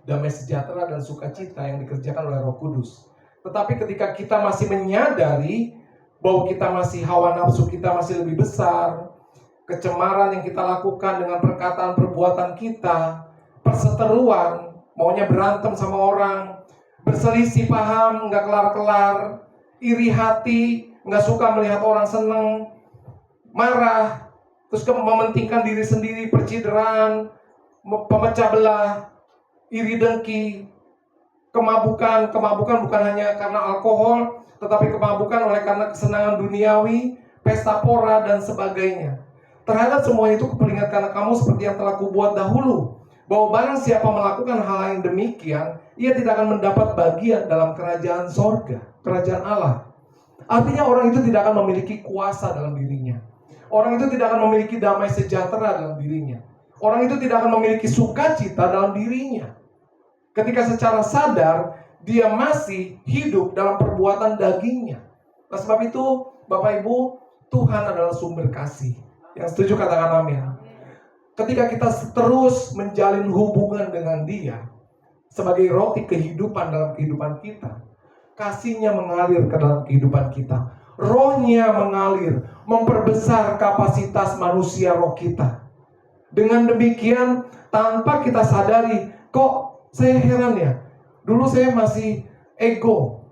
damai sejahtera, dan sukacita yang dikerjakan oleh Roh Kudus. Tetapi ketika kita masih menyadari bahwa kita masih hawa nafsu kita masih lebih besar, kecemaran yang kita lakukan dengan perkataan perbuatan kita, perseteruan, maunya berantem sama orang, berselisih paham, nggak kelar-kelar, iri hati, nggak suka melihat orang seneng, marah, terus mementingkan diri sendiri, percideraan, pemecah belah, iri dengki, kemabukan bukan hanya karena alkohol, tetapi kemabukan oleh karena kesenangan duniawi, pesta pora, dan sebagainya. Terhadap semua itu kuperingatkan kamu seperti yang telah kubuat dahulu, bahwa barang siapa melakukan hal yang demikian, ia tidak akan mendapat bagian dalam kerajaan sorga, kerajaan Allah. Artinya orang itu tidak akan memiliki kuasa dalam dirinya. Orang itu tidak akan memiliki damai sejahtera dalam dirinya. Orang itu tidak akan memiliki sukacita dalam dirinya. Ketika secara sadar dia masih hidup dalam perbuatan dagingnya. Nah, sebab itu Bapak Ibu, Tuhan adalah sumber kasih. Yang setuju katakan amin. Ketika kita terus menjalin hubungan dengan Dia sebagai roti kehidupan dalam kehidupan kita, kasihnya mengalir ke dalam kehidupan kita, rohnya mengalir, memperbesar kapasitas manusia roh kita. Dengan demikian, tanpa kita sadari, kok saya heran ya, dulu saya masih ego,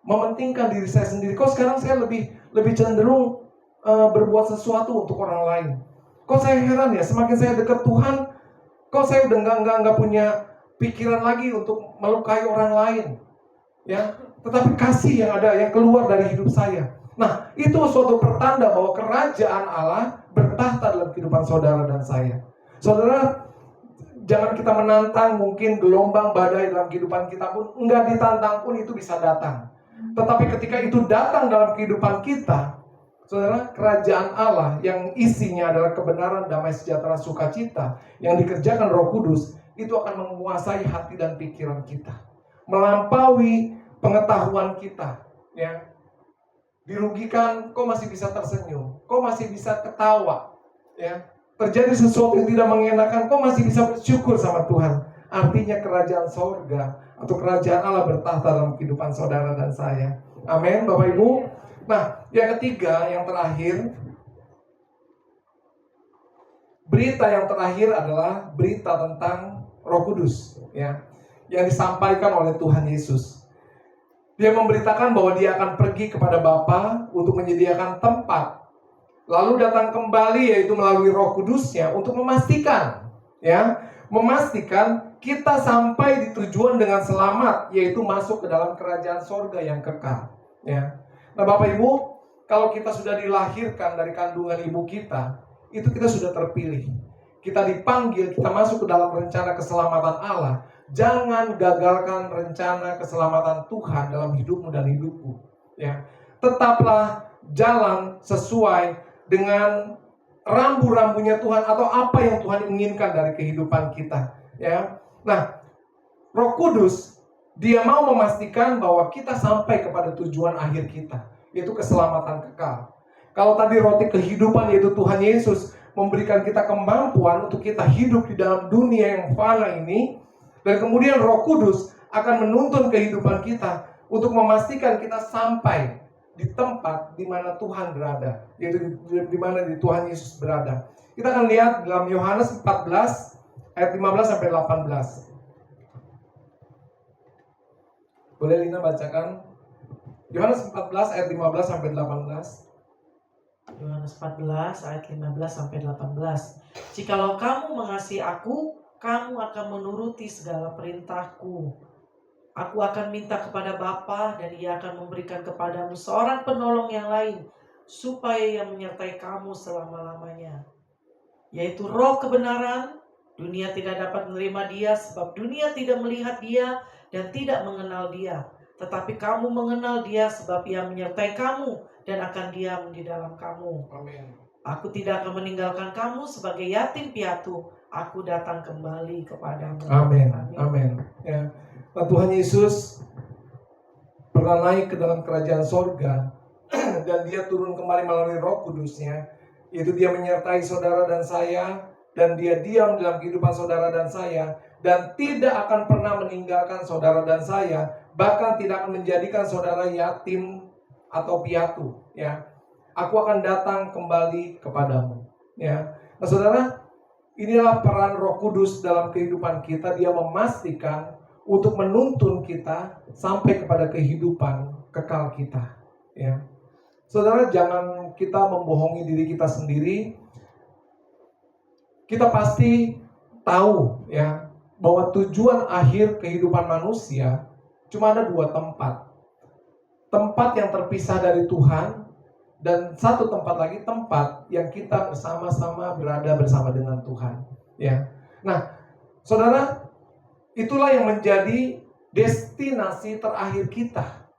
mementingkan diri saya sendiri, kok sekarang saya lebih cenderung berbuat sesuatu untuk orang lain. Kok saya heran ya, semakin saya dekat Tuhan, kok saya udah nggak punya pikiran lagi untuk melukai orang lain, ya. Tetapi kasih yang ada, yang keluar dari hidup saya. Nah, itu suatu pertanda bahwa kerajaan Allah bertahta dalam kehidupan saudara dan saya. Saudara, jangan kita menantang mungkin gelombang badai dalam kehidupan kita pun, enggak ditantang pun itu bisa datang. Tetapi ketika itu datang dalam kehidupan kita, saudara, kerajaan Allah yang isinya adalah kebenaran, damai sejahtera, sukacita yang dikerjakan Roh Kudus, itu akan menguasai hati dan pikiran kita, melampaui pengetahuan kita, ya. Dirugikan, kok masih bisa tersenyum, kok masih bisa ketawa, ya. Terjadi sesuatu yang tidak mengenakan, kok masih bisa bersyukur sama Tuhan. Artinya kerajaan sorga atau kerajaan Allah bertahta dalam kehidupan saudara dan saya. Amin, Bapak Ibu. Nah, yang ketiga, yang terakhir, berita yang terakhir adalah berita tentang Roh Kudus, ya, yang disampaikan oleh Tuhan Yesus. Dia memberitakan bahwa dia akan pergi kepada Bapa untuk menyediakan tempat, lalu datang kembali, yaitu melalui Roh Kudusnya untuk memastikan, ya, memastikan kita sampai di tujuan dengan selamat, yaitu masuk ke dalam kerajaan sorga yang kekal, ya. Nah, Bapak Ibu, kalau kita sudah dilahirkan dari kandungan ibu kita, itu kita sudah terpilih. Kita dipanggil, kita masuk ke dalam rencana keselamatan Allah. Jangan gagalkan rencana keselamatan Tuhan dalam hidupmu dan hidupku, ya. Tetaplah jalan sesuai dengan rambu-rambunya Tuhan atau apa yang Tuhan inginkan dari kehidupan kita, ya. Nah, Roh Kudus, Dia mau memastikan bahwa kita sampai kepada tujuan akhir kita, yaitu keselamatan kekal. Kalau tadi roti kehidupan yaitu Tuhan Yesus memberikan kita kemampuan untuk kita hidup di dalam dunia yang fana ini, dan kemudian Roh Kudus akan menuntun kehidupan kita untuk memastikan kita sampai di tempat di mana Tuhan berada, yaitu di mana Tuhan Yesus berada. Kita akan lihat dalam Yohanes 14 ayat 15 sampai 18. Boleh Lina bacakan? Yohanes 14 ayat 15 sampai 18. Yohanes 14 ayat 15 sampai 18. Jikalau kamu mengasihi aku, kamu akan menuruti segala perintahku. Aku akan minta kepada Bapa dan Ia akan memberikan kepadamu seorang penolong yang lain, supaya Ia menyertai kamu selama-lamanya, yaitu Roh kebenaran. Dunia tidak dapat menerima Dia sebab dunia tidak melihat Dia dan tidak mengenal Dia. Tetapi kamu mengenal Dia sebab Ia menyertai kamu dan akan diam di dalam kamu. Amin. Aku tidak akan meninggalkan kamu sebagai yatim piatu. Aku datang kembali kepadamu. Amin. Amin. Ya. Nah, Tuhan Yesus pernah naik ke dalam kerajaan sorga dan Dia turun kembali melalui Roh Kudusnya, yaitu Dia menyertai saudara dan saya, dan Dia diam dalam kehidupan saudara dan saya, dan tidak akan pernah meninggalkan saudara dan saya, bahkan tidak akan menjadikan saudara yatim atau piatu. Ya, aku akan datang kembali kepadamu. Ya, nah saudara, inilah peran Roh Kudus dalam kehidupan kita. Dia memastikan untuk menuntun kita sampai kepada kehidupan kekal kita. Ya, saudara, jangan kita membohongi diri kita sendiri. Kita pasti tahu ya bahwa tujuan akhir kehidupan manusia cuma ada dua tempat. Tempat yang terpisah dari Tuhan, dan satu tempat lagi, tempat yang kita bersama-sama berada bersama dengan Tuhan. Ya, nah, saudara, itulah yang menjadi destinasi terakhir kita.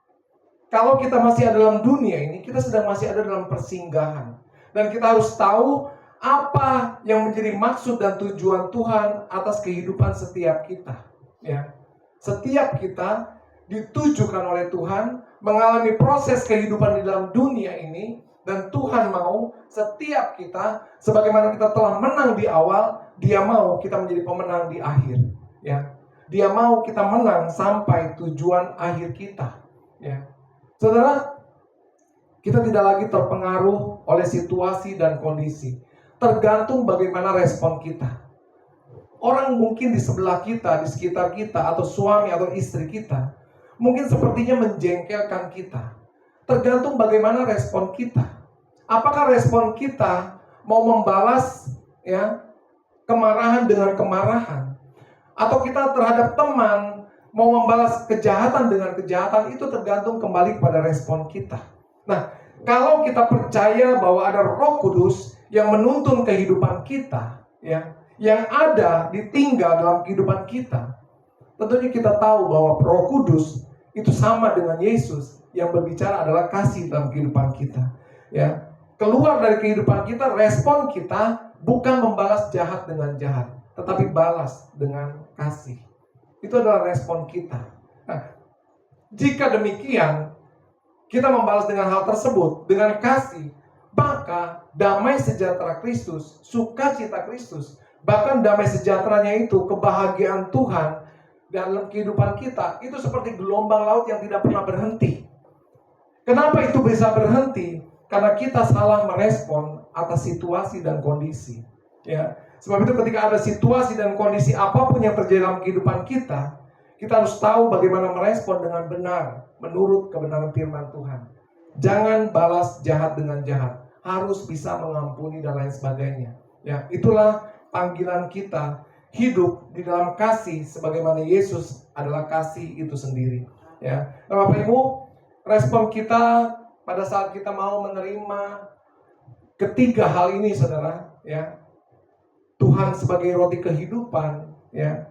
Kalau kita masih ada dalam dunia ini, kita sedang masih ada dalam persinggahan. Dan kita harus tahu apa yang menjadi maksud dan tujuan Tuhan atas kehidupan setiap kita. Ya, setiap kita ditujukan oleh Tuhan mengalami proses kehidupan di dalam dunia ini, dan Tuhan mau setiap kita, sebagaimana kita telah menang di awal, Dia mau kita menjadi pemenang di akhir. Ya, Dia mau kita menang sampai tujuan akhir kita. Ya, saudara, kita tidak lagi terpengaruh oleh situasi dan kondisi. Tergantung bagaimana respon kita. Orang mungkin di sebelah kita, di sekitar kita, atau suami atau istri kita, mungkin sepertinya menjengkelkan kita. Tergantung bagaimana respon kita. Apakah respon kita mau membalas ya kemarahan dengan kemarahan, atau kita terhadap teman mau membalas kejahatan dengan kejahatan? Itu tergantung kembali pada respon kita. Nah, kalau kita percaya bahwa ada Roh Kudus yang menuntun kehidupan kita, ya, yang ada ditinggal dalam kehidupan kita, tentunya kita tahu bahwa Roh Kudus itu sama dengan Yesus yang berbicara adalah kasih dalam kehidupan kita. Ya, keluar dari kehidupan kita, respon kita bukan membalas jahat dengan jahat, tetapi balas dengan kasih. Itu adalah respon kita. Nah, jika demikian, kita membalas dengan hal tersebut, dengan kasih, maka damai sejahtera Kristus, sukacita Kristus, bahkan damai sejahteranya itu, kebahagiaan Tuhan dalam kehidupan kita, itu seperti gelombang laut yang tidak pernah berhenti. Kenapa itu bisa berhenti? Karena kita salah merespon atas situasi dan kondisi. Ya, sebab itu ketika ada situasi dan kondisi apapun yang terjadi dalam kehidupan kita, kita harus tahu bagaimana merespon dengan benar menurut kebenaran firman Tuhan. Jangan balas jahat dengan jahat, harus bisa mengampuni dan lain sebagainya. Ya, itulah panggilan kita, hidup di dalam kasih sebagaimana Yesus adalah kasih itu sendiri. Ya, nah, Bapak Ibu, respon kita pada saat kita mau menerima ketiga hal ini, saudara, ya, Tuhan sebagai roti kehidupan, ya,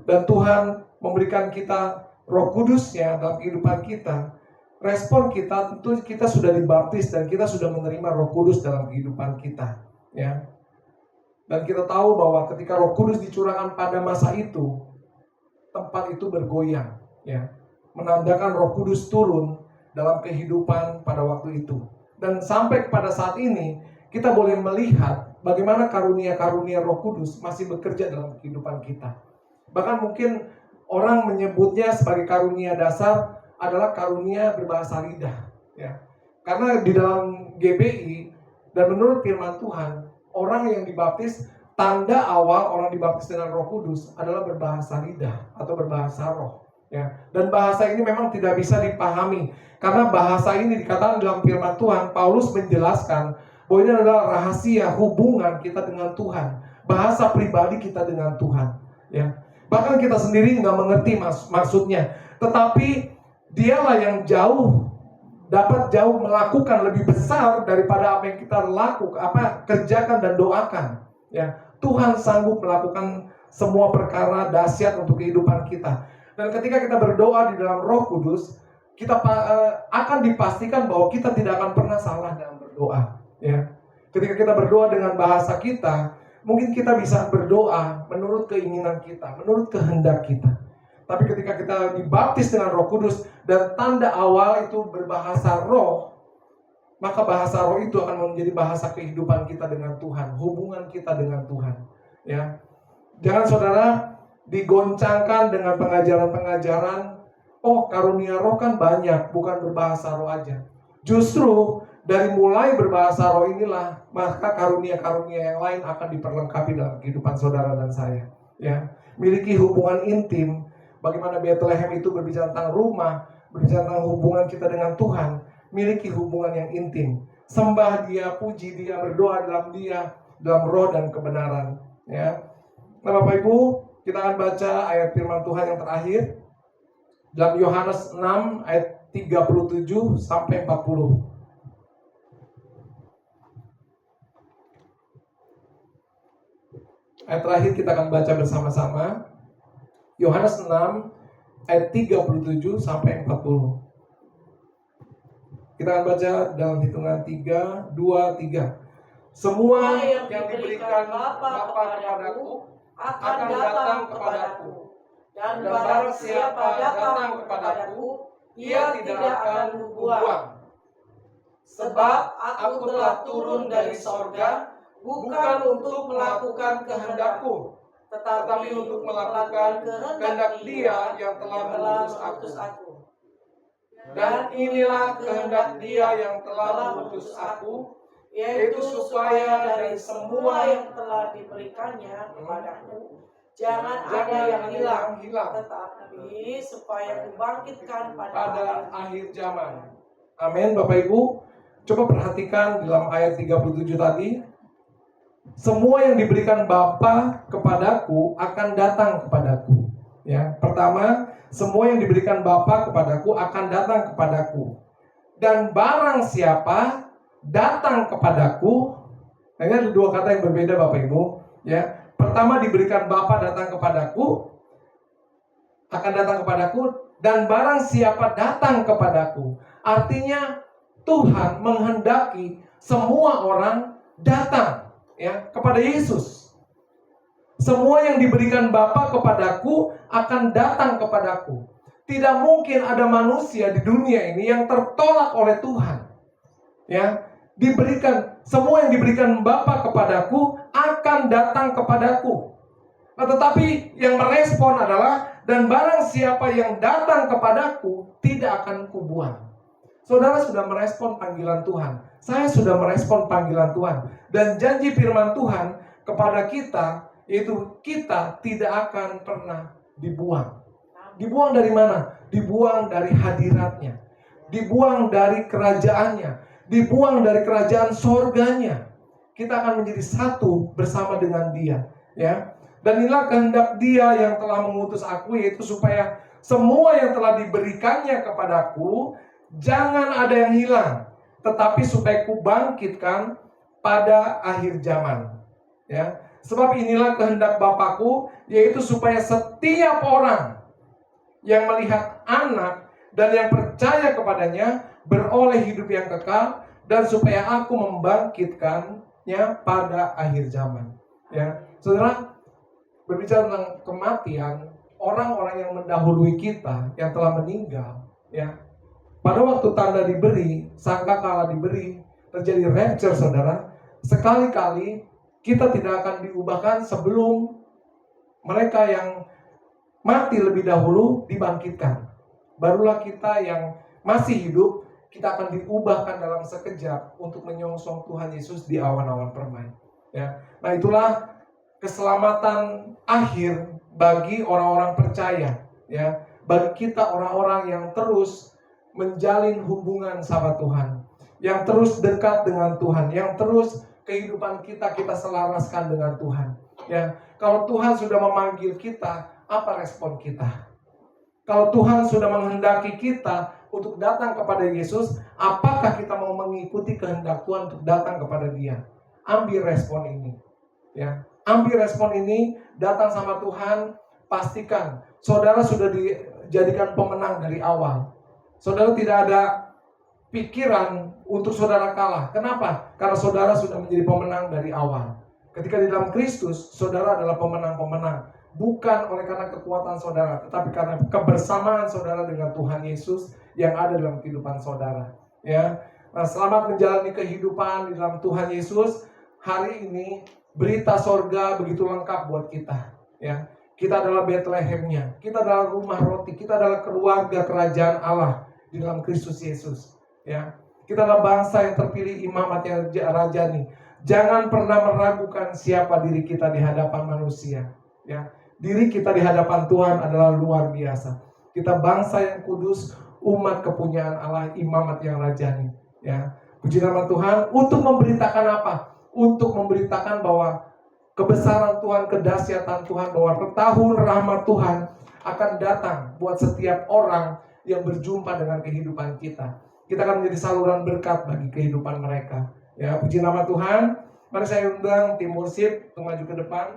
dan Tuhan memberikan kita Roh Kudusnya dalam kehidupan kita. Respon kita tentu kita sudah dibaptis dan kita sudah menerima Roh Kudus dalam kehidupan kita, ya. Dan kita tahu bahwa ketika Roh Kudus dicurahkan pada masa itu, tempat itu bergoyang, ya, menandakan Roh Kudus turun dalam kehidupan pada waktu itu. Dan sampai kepada saat ini kita boleh melihat bagaimana karunia-karunia Roh Kudus masih bekerja dalam kehidupan kita. Bahkan mungkin orang menyebutnya sebagai karunia dasar adalah karunia berbahasa lidah, ya. Karena di dalam GBI dan menurut firman Tuhan, orang yang dibaptis, tanda awal orang dibaptis dengan Roh Kudus adalah berbahasa lidah atau berbahasa roh, ya. Dan bahasa ini memang tidak bisa dipahami karena bahasa ini dikatakan dalam firman Tuhan. Paulus menjelaskan bahwa ini adalah rahasia hubungan kita dengan Tuhan, bahasa pribadi kita dengan Tuhan. Ya, bahkan kita sendiri nggak mengerti maksudnya, tetapi Dialah yang dapat jauh melakukan lebih besar daripada apa yang kita kerjakan dan doakan. Ya, Tuhan sanggup melakukan semua perkara dahsyat untuk kehidupan kita. Dan ketika kita berdoa di dalam Roh Kudus, kita akan dipastikan bahwa kita tidak akan pernah salah dalam berdoa. Ya, ketika kita berdoa dengan bahasa kita, mungkin kita bisa berdoa menurut keinginan kita, menurut kehendak kita. Tapi ketika kita dibaptis dengan Roh Kudus dan tanda awal itu berbahasa roh, maka bahasa roh itu akan menjadi bahasa kehidupan kita dengan Tuhan, hubungan kita dengan Tuhan. Ya, jangan saudara digoncangkan dengan pengajaran-pengajaran. Oh, karunia roh kan banyak, bukan berbahasa roh aja. Justru dari mulai berbahasa roh inilah, maka karunia-karunia yang lain akan diperlengkapi dalam kehidupan saudara dan saya. Ya, miliki hubungan intim. Bagaimana Bethlehem itu berbicara tentang rumah, berbicara tentang hubungan kita dengan Tuhan, miliki hubungan yang intim. Sembah Dia, puji Dia, berdoa dalam roh dan kebenaran. Ya. Nah, Bapak Ibu, kita akan baca ayat firman Tuhan yang terakhir dalam Yohanes 6 ayat 37 sampai 40. Ayat terakhir kita akan baca bersama-sama. Yohanes 6 ayat 37 sampai 40. Kita akan baca dalam hitungan 3, 2, 3. Semua yang diberikan Bapa kepadaku akan datang kepadaku. Dan barang siapa datang kepadaku, ia tidak akan kubuang. Sebab aku telah turun dari sorga, bukan untuk melakukan kehendakku, tetapi untuk melakukan kehendak Dia yang telah mengutus aku. Dan inilah kehendak Dia yang telah mengutus aku, yaitu supaya dari semua yang telah diberikannya kepadaku, jangan ada yang hilang, tetapi supaya kubangkitkan pada akhir zaman. Amin, Bapak Ibu. Coba perhatikan dalam ayat 37 tadi. Semua yang diberikan Bapa kepadaku akan datang kepadaku. Ya, pertama, semua yang diberikan Bapa kepadaku akan datang kepadaku. Dan barang siapa datang kepadaku, ini ada dua kata yang berbeda Bapak Ibu. Ya, pertama diberikan Bapa datang kepadaku, akan datang kepadaku, dan barang siapa datang kepadaku. Artinya Tuhan menghendaki semua orang datang. Ya, kepada Yesus. Semua yang diberikan Bapa kepadaku akan datang kepadaku. Tidak mungkin ada manusia di dunia ini yang tertolak oleh Tuhan. Ya, semua yang diberikan Bapa kepadaku akan datang kepadaku. Nah, tetapi yang merespon adalah, dan barang siapa yang datang kepadaku tidak akan kubuang. Saudara sudah merespon panggilan Tuhan. Saya sudah merespon panggilan Tuhan. Dan janji firman Tuhan kepada kita, yaitu kita tidak akan pernah dibuang. Dibuang dari mana? Dibuang dari hadiratnya. Dibuang dari kerajaannya. Dibuang dari kerajaan sorganya. Kita akan menjadi satu bersama dengan Dia. Ya. Dan inilah kehendak Dia yang telah mengutus aku, yaitu supaya semua yang telah diberikannya kepadaku jangan ada yang hilang, tetapi supaya kubangkitkan pada akhir zaman. Ya, sebab inilah kehendak Bapakku, yaitu supaya setiap orang yang melihat Anak dan yang percaya kepadanya beroleh hidup yang kekal, dan supaya aku membangkitkannya pada akhir zaman. Ya, saudara, berbicara tentang kematian, orang-orang yang mendahului kita, yang telah meninggal, ya. Pada waktu tanda diberi, sangkakala diberi, terjadi rapture, saudara. Sekali-kali kita tidak akan diubahkan sebelum mereka yang mati lebih dahulu dibangkitkan. Barulah kita yang masih hidup, kita akan diubahkan dalam sekejap untuk menyongsong Tuhan Yesus di awan-awan permai. Ya. Nah, itulah keselamatan akhir bagi orang-orang percaya. Ya. Bagi kita orang-orang yang terus menjalin hubungan sama Tuhan. yang terus dekat dengan Tuhan, yang terus kehidupan kita selaraskan dengan Tuhan. Ya, kalau Tuhan sudah memanggil kita, apa respon kita? Kalau Tuhan sudah menghendaki kita untuk datang kepada Yesus, apakah kita mau mengikuti kehendak Tuhan untuk datang kepada Dia? Ambil respon ini. Ya, ambil respon ini, datang sama Tuhan, pastikan saudara sudah dijadikan pemenang dari awal. Saudara tidak ada pikiran untuk saudara kalah. Kenapa? Karena saudara sudah menjadi pemenang dari awal. Ketika di dalam Kristus, saudara adalah pemenang-pemenang. Bukan oleh karena kekuatan saudara, tetapi karena kebersamaan saudara dengan Tuhan Yesus yang ada dalam kehidupan saudara. Ya, nah, selamat menjalani kehidupan di dalam Tuhan Yesus. Hari ini berita sorga begitu lengkap buat kita. Ya, kita adalah Betlehemnya, kita adalah rumah roti, kita adalah keluarga kerajaan Allah di dalam Kristus Yesus. Ya, kita adalah bangsa yang terpilih, imamat yang rajani. Jangan pernah meragukan siapa diri kita di hadapan manusia. Ya, diri kita di hadapan Tuhan adalah luar biasa. Kita bangsa yang kudus, umat kepunyaan Allah, imamat yang rajani. Ya, puji nama Tuhan. Untuk memberitakan apa? Untuk memberitakan bahwa kebesaran Tuhan, kedahsyatan Tuhan, bahwa tahun rahmat Tuhan akan datang buat setiap orang yang berjumpa dengan kehidupan kita. Kita akan menjadi saluran berkat bagi kehidupan mereka. Ya, puji nama Tuhan. Mari saya undang tim worship untuk maju ke depan.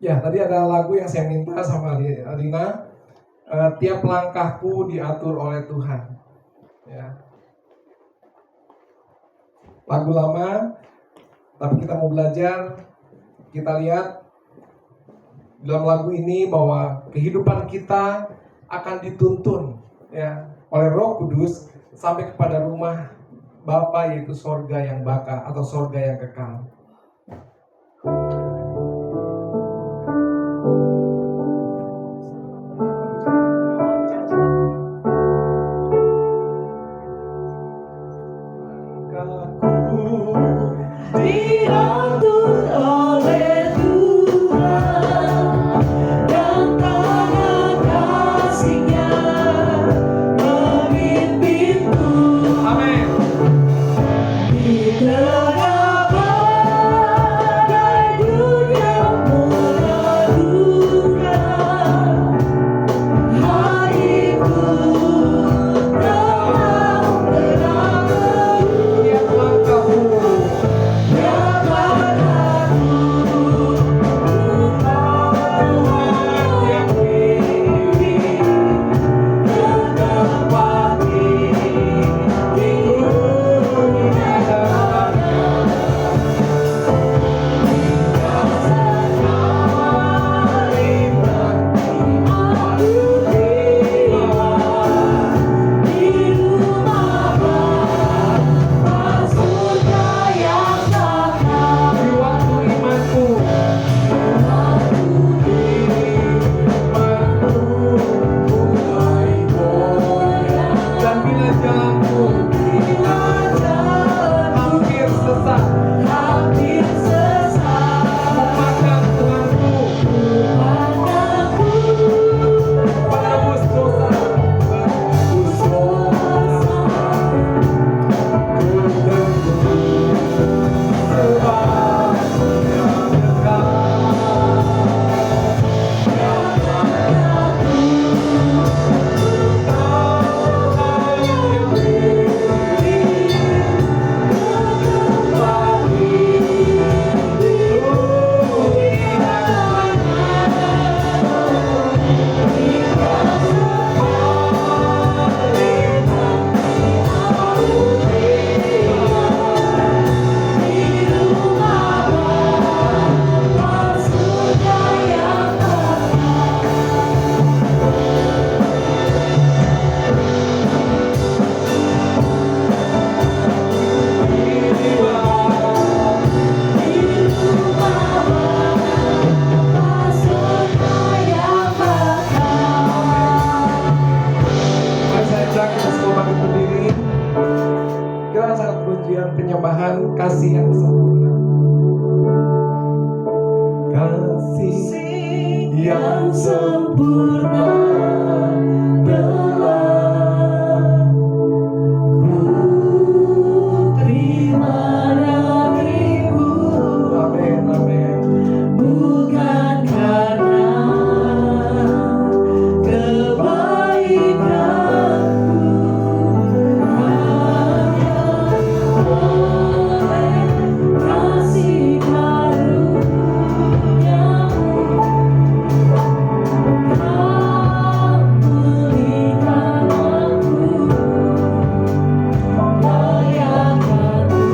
Ya, tadi ada lagu yang saya minta sama Alina. Tiap langkahku diatur oleh Tuhan. Ya. Lagu lama, tapi kita mau belajar. Kita lihat dalam lagu ini bahwa kehidupan kita akan dituntun, ya, oleh Roh Kudus sampai kepada rumah Bapa, yaitu sorga yang baka atau sorga yang kekal. Di tengah yang sempurna telah ku terima darimu. Amin, amin. Bukan karena kebaikanku, hanya oleh kasih karunia-Mu Kau pulihkan aku, layakanku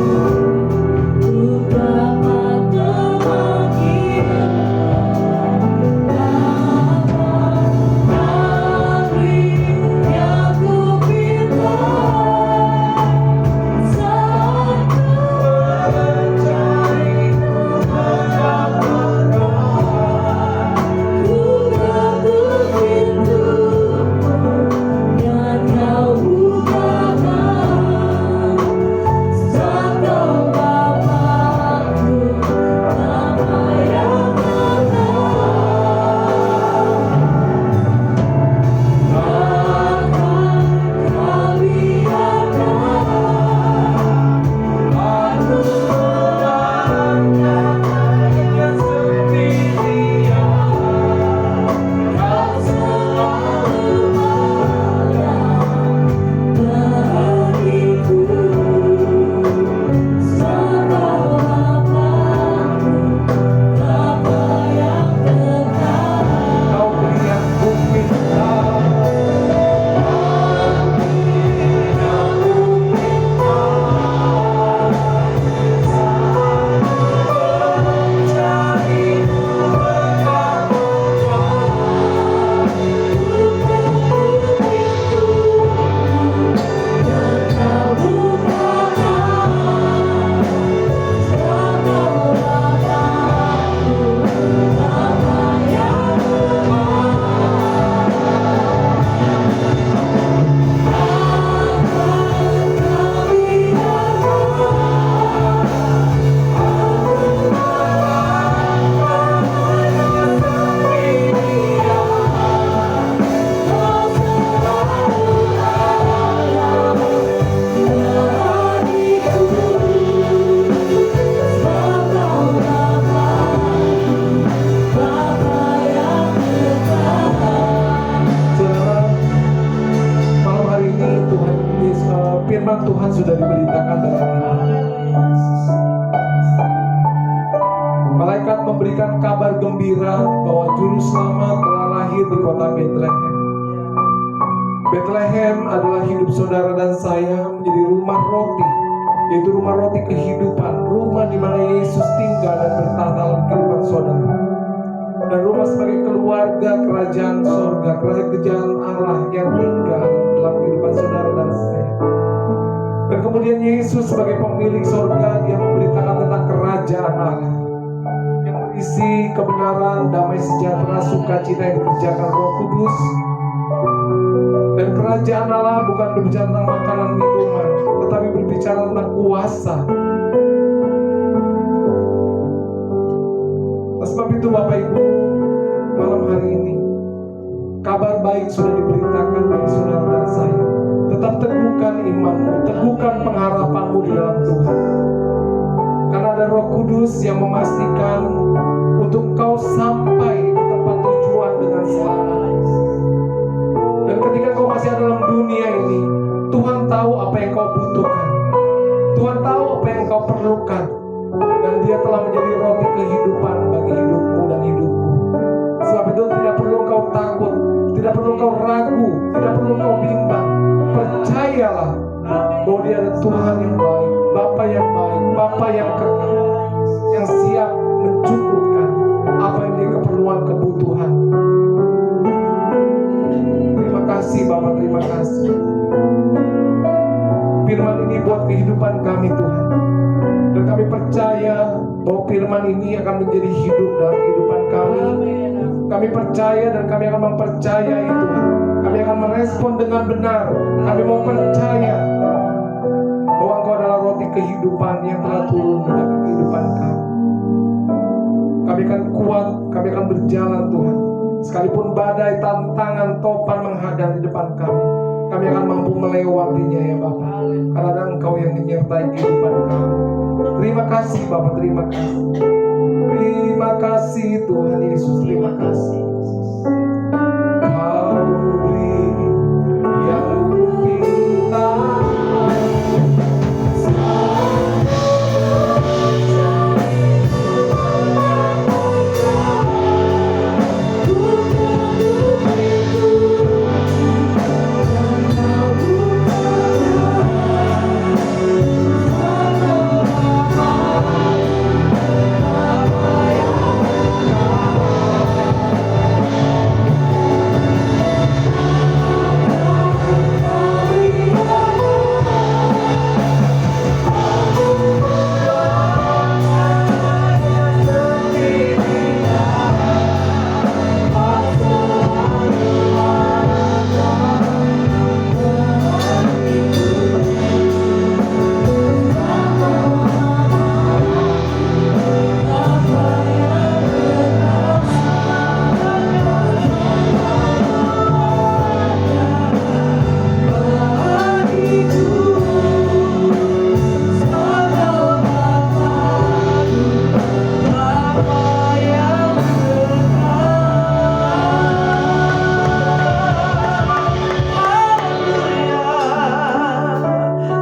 untuk dapat membangkitkan hari yang ku pinta saat ku mencari ku ketuk pintu-Mu dan Kau bukakan saat Kau Bapa-Ku, Bapa yang Kau beri yang ku minta. Saudara, malam hari ini firman Tuhan sudah diberitakan dalam Injil. Malaikat memberikan kabar gembira bahwa juru selamat telah lahir di kota Bethlehem. Bethlehem adalah hidup saudara dan saya menjadi rumah roti, yaitu rumah roti kehidupan, rumah di mana Yesus tinggal dan bertahta dalam kehidupan saudara. Dan rumah sebagai keluarga kerajaan surga, kerajaan Allah yang tinggal dalam kehidupan saudara dan saya. Dan kemudian Yesus sebagai pemilik surga, dia memberitakan tentang kerajaan Allah yang berisi kebenaran, damai sejahtera, sukacita yang dikerjakan Roh Kudus. Dan kerajaan Allah bukan berbicara tentang makanan minuman, tetapi berbicara tentang kuasa. Sebab itu Bapak Ibu, malam hari ini kabar baik sudah diberitakan bagi saudara dan saya. Tetap teguhkan imanmu, teguhkan pengharapanmu di dalam Tuhan. Karena ada Roh Kudus yang memastikan untuk kau sampai di tempat tujuan dengan selamat. Dan ketika kau masih ada dalam dunia ini, Tuhan tahu apa yang kau butuhkan. Tuhan tahu apa yang kau perlukan. Dan dia telah menjadi roti kehidupan bagi hidupmu dan hidupku. Sebab itu tidak perlu kau takut, tidak perlu kau ragu, tidak perlu kau bimbang. Percayalah bahwa dia ada Tuhan yang baik, Bapa yang baik, Bapa yang kekal, yang siap mencukupkan apa yang dia keperluan kebutuhan. Terima kasih Bapa, terima kasih. Firman ini buat kehidupan kami Tuhan. Dan kami percaya bahwa firman ini akan menjadi hidup dalam kehidupan kami. Kami percaya dan kami akan mempercayai Tuhan. Kami akan merespon dengan benar. Kami mau percaya bahwa Engkau adalah roti kehidupan yang telah turun dalam kehidupan kami. Kami akan kuat, kami akan berjalan Tuhan Sekalipun badai, tantangan, topan menghadang di depan kami akan mampu melewatinya ya Bapa. Karena Engkau yang menyertai kehidupan kami. Terima kasih Bapa, terima kasih. Terima kasih Tuhan Yesus, terima kasih. Kau beri yang kupinta.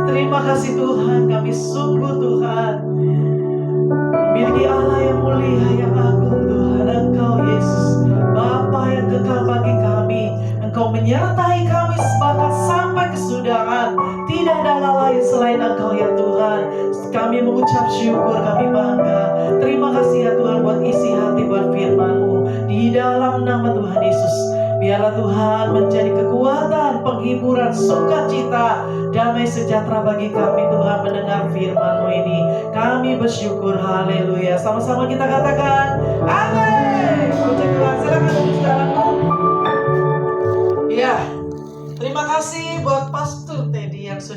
Terima kasih Tuhan, kami sungguh Tuhan memiliki Allah yang mulia, yang agung Tuhan. Engkau Yesus, Bapa yang kekal bagi kami. Engkau menyertai kami bahkan sampai kesudahan. Tidak ada Allah lain selain Engkau ya Tuhan. Kami mengucap syukur, kami bangga. Terima kasih ya Tuhan buat isi hati, buat firman-Mu. Di dalam nama Tuhan Yesus, biarlah Tuhan menjadi kekuatan, penghiburan, sukacita, damai sejahtera bagi kami Tuhan mendengar firman-Mu ini. Kami bersyukur, haleluya. Sama-sama kita katakan, amin. Puji Tuhan, silakan duduk saudaraku. Ya, terima kasih buat Pastor Teddy yang sudah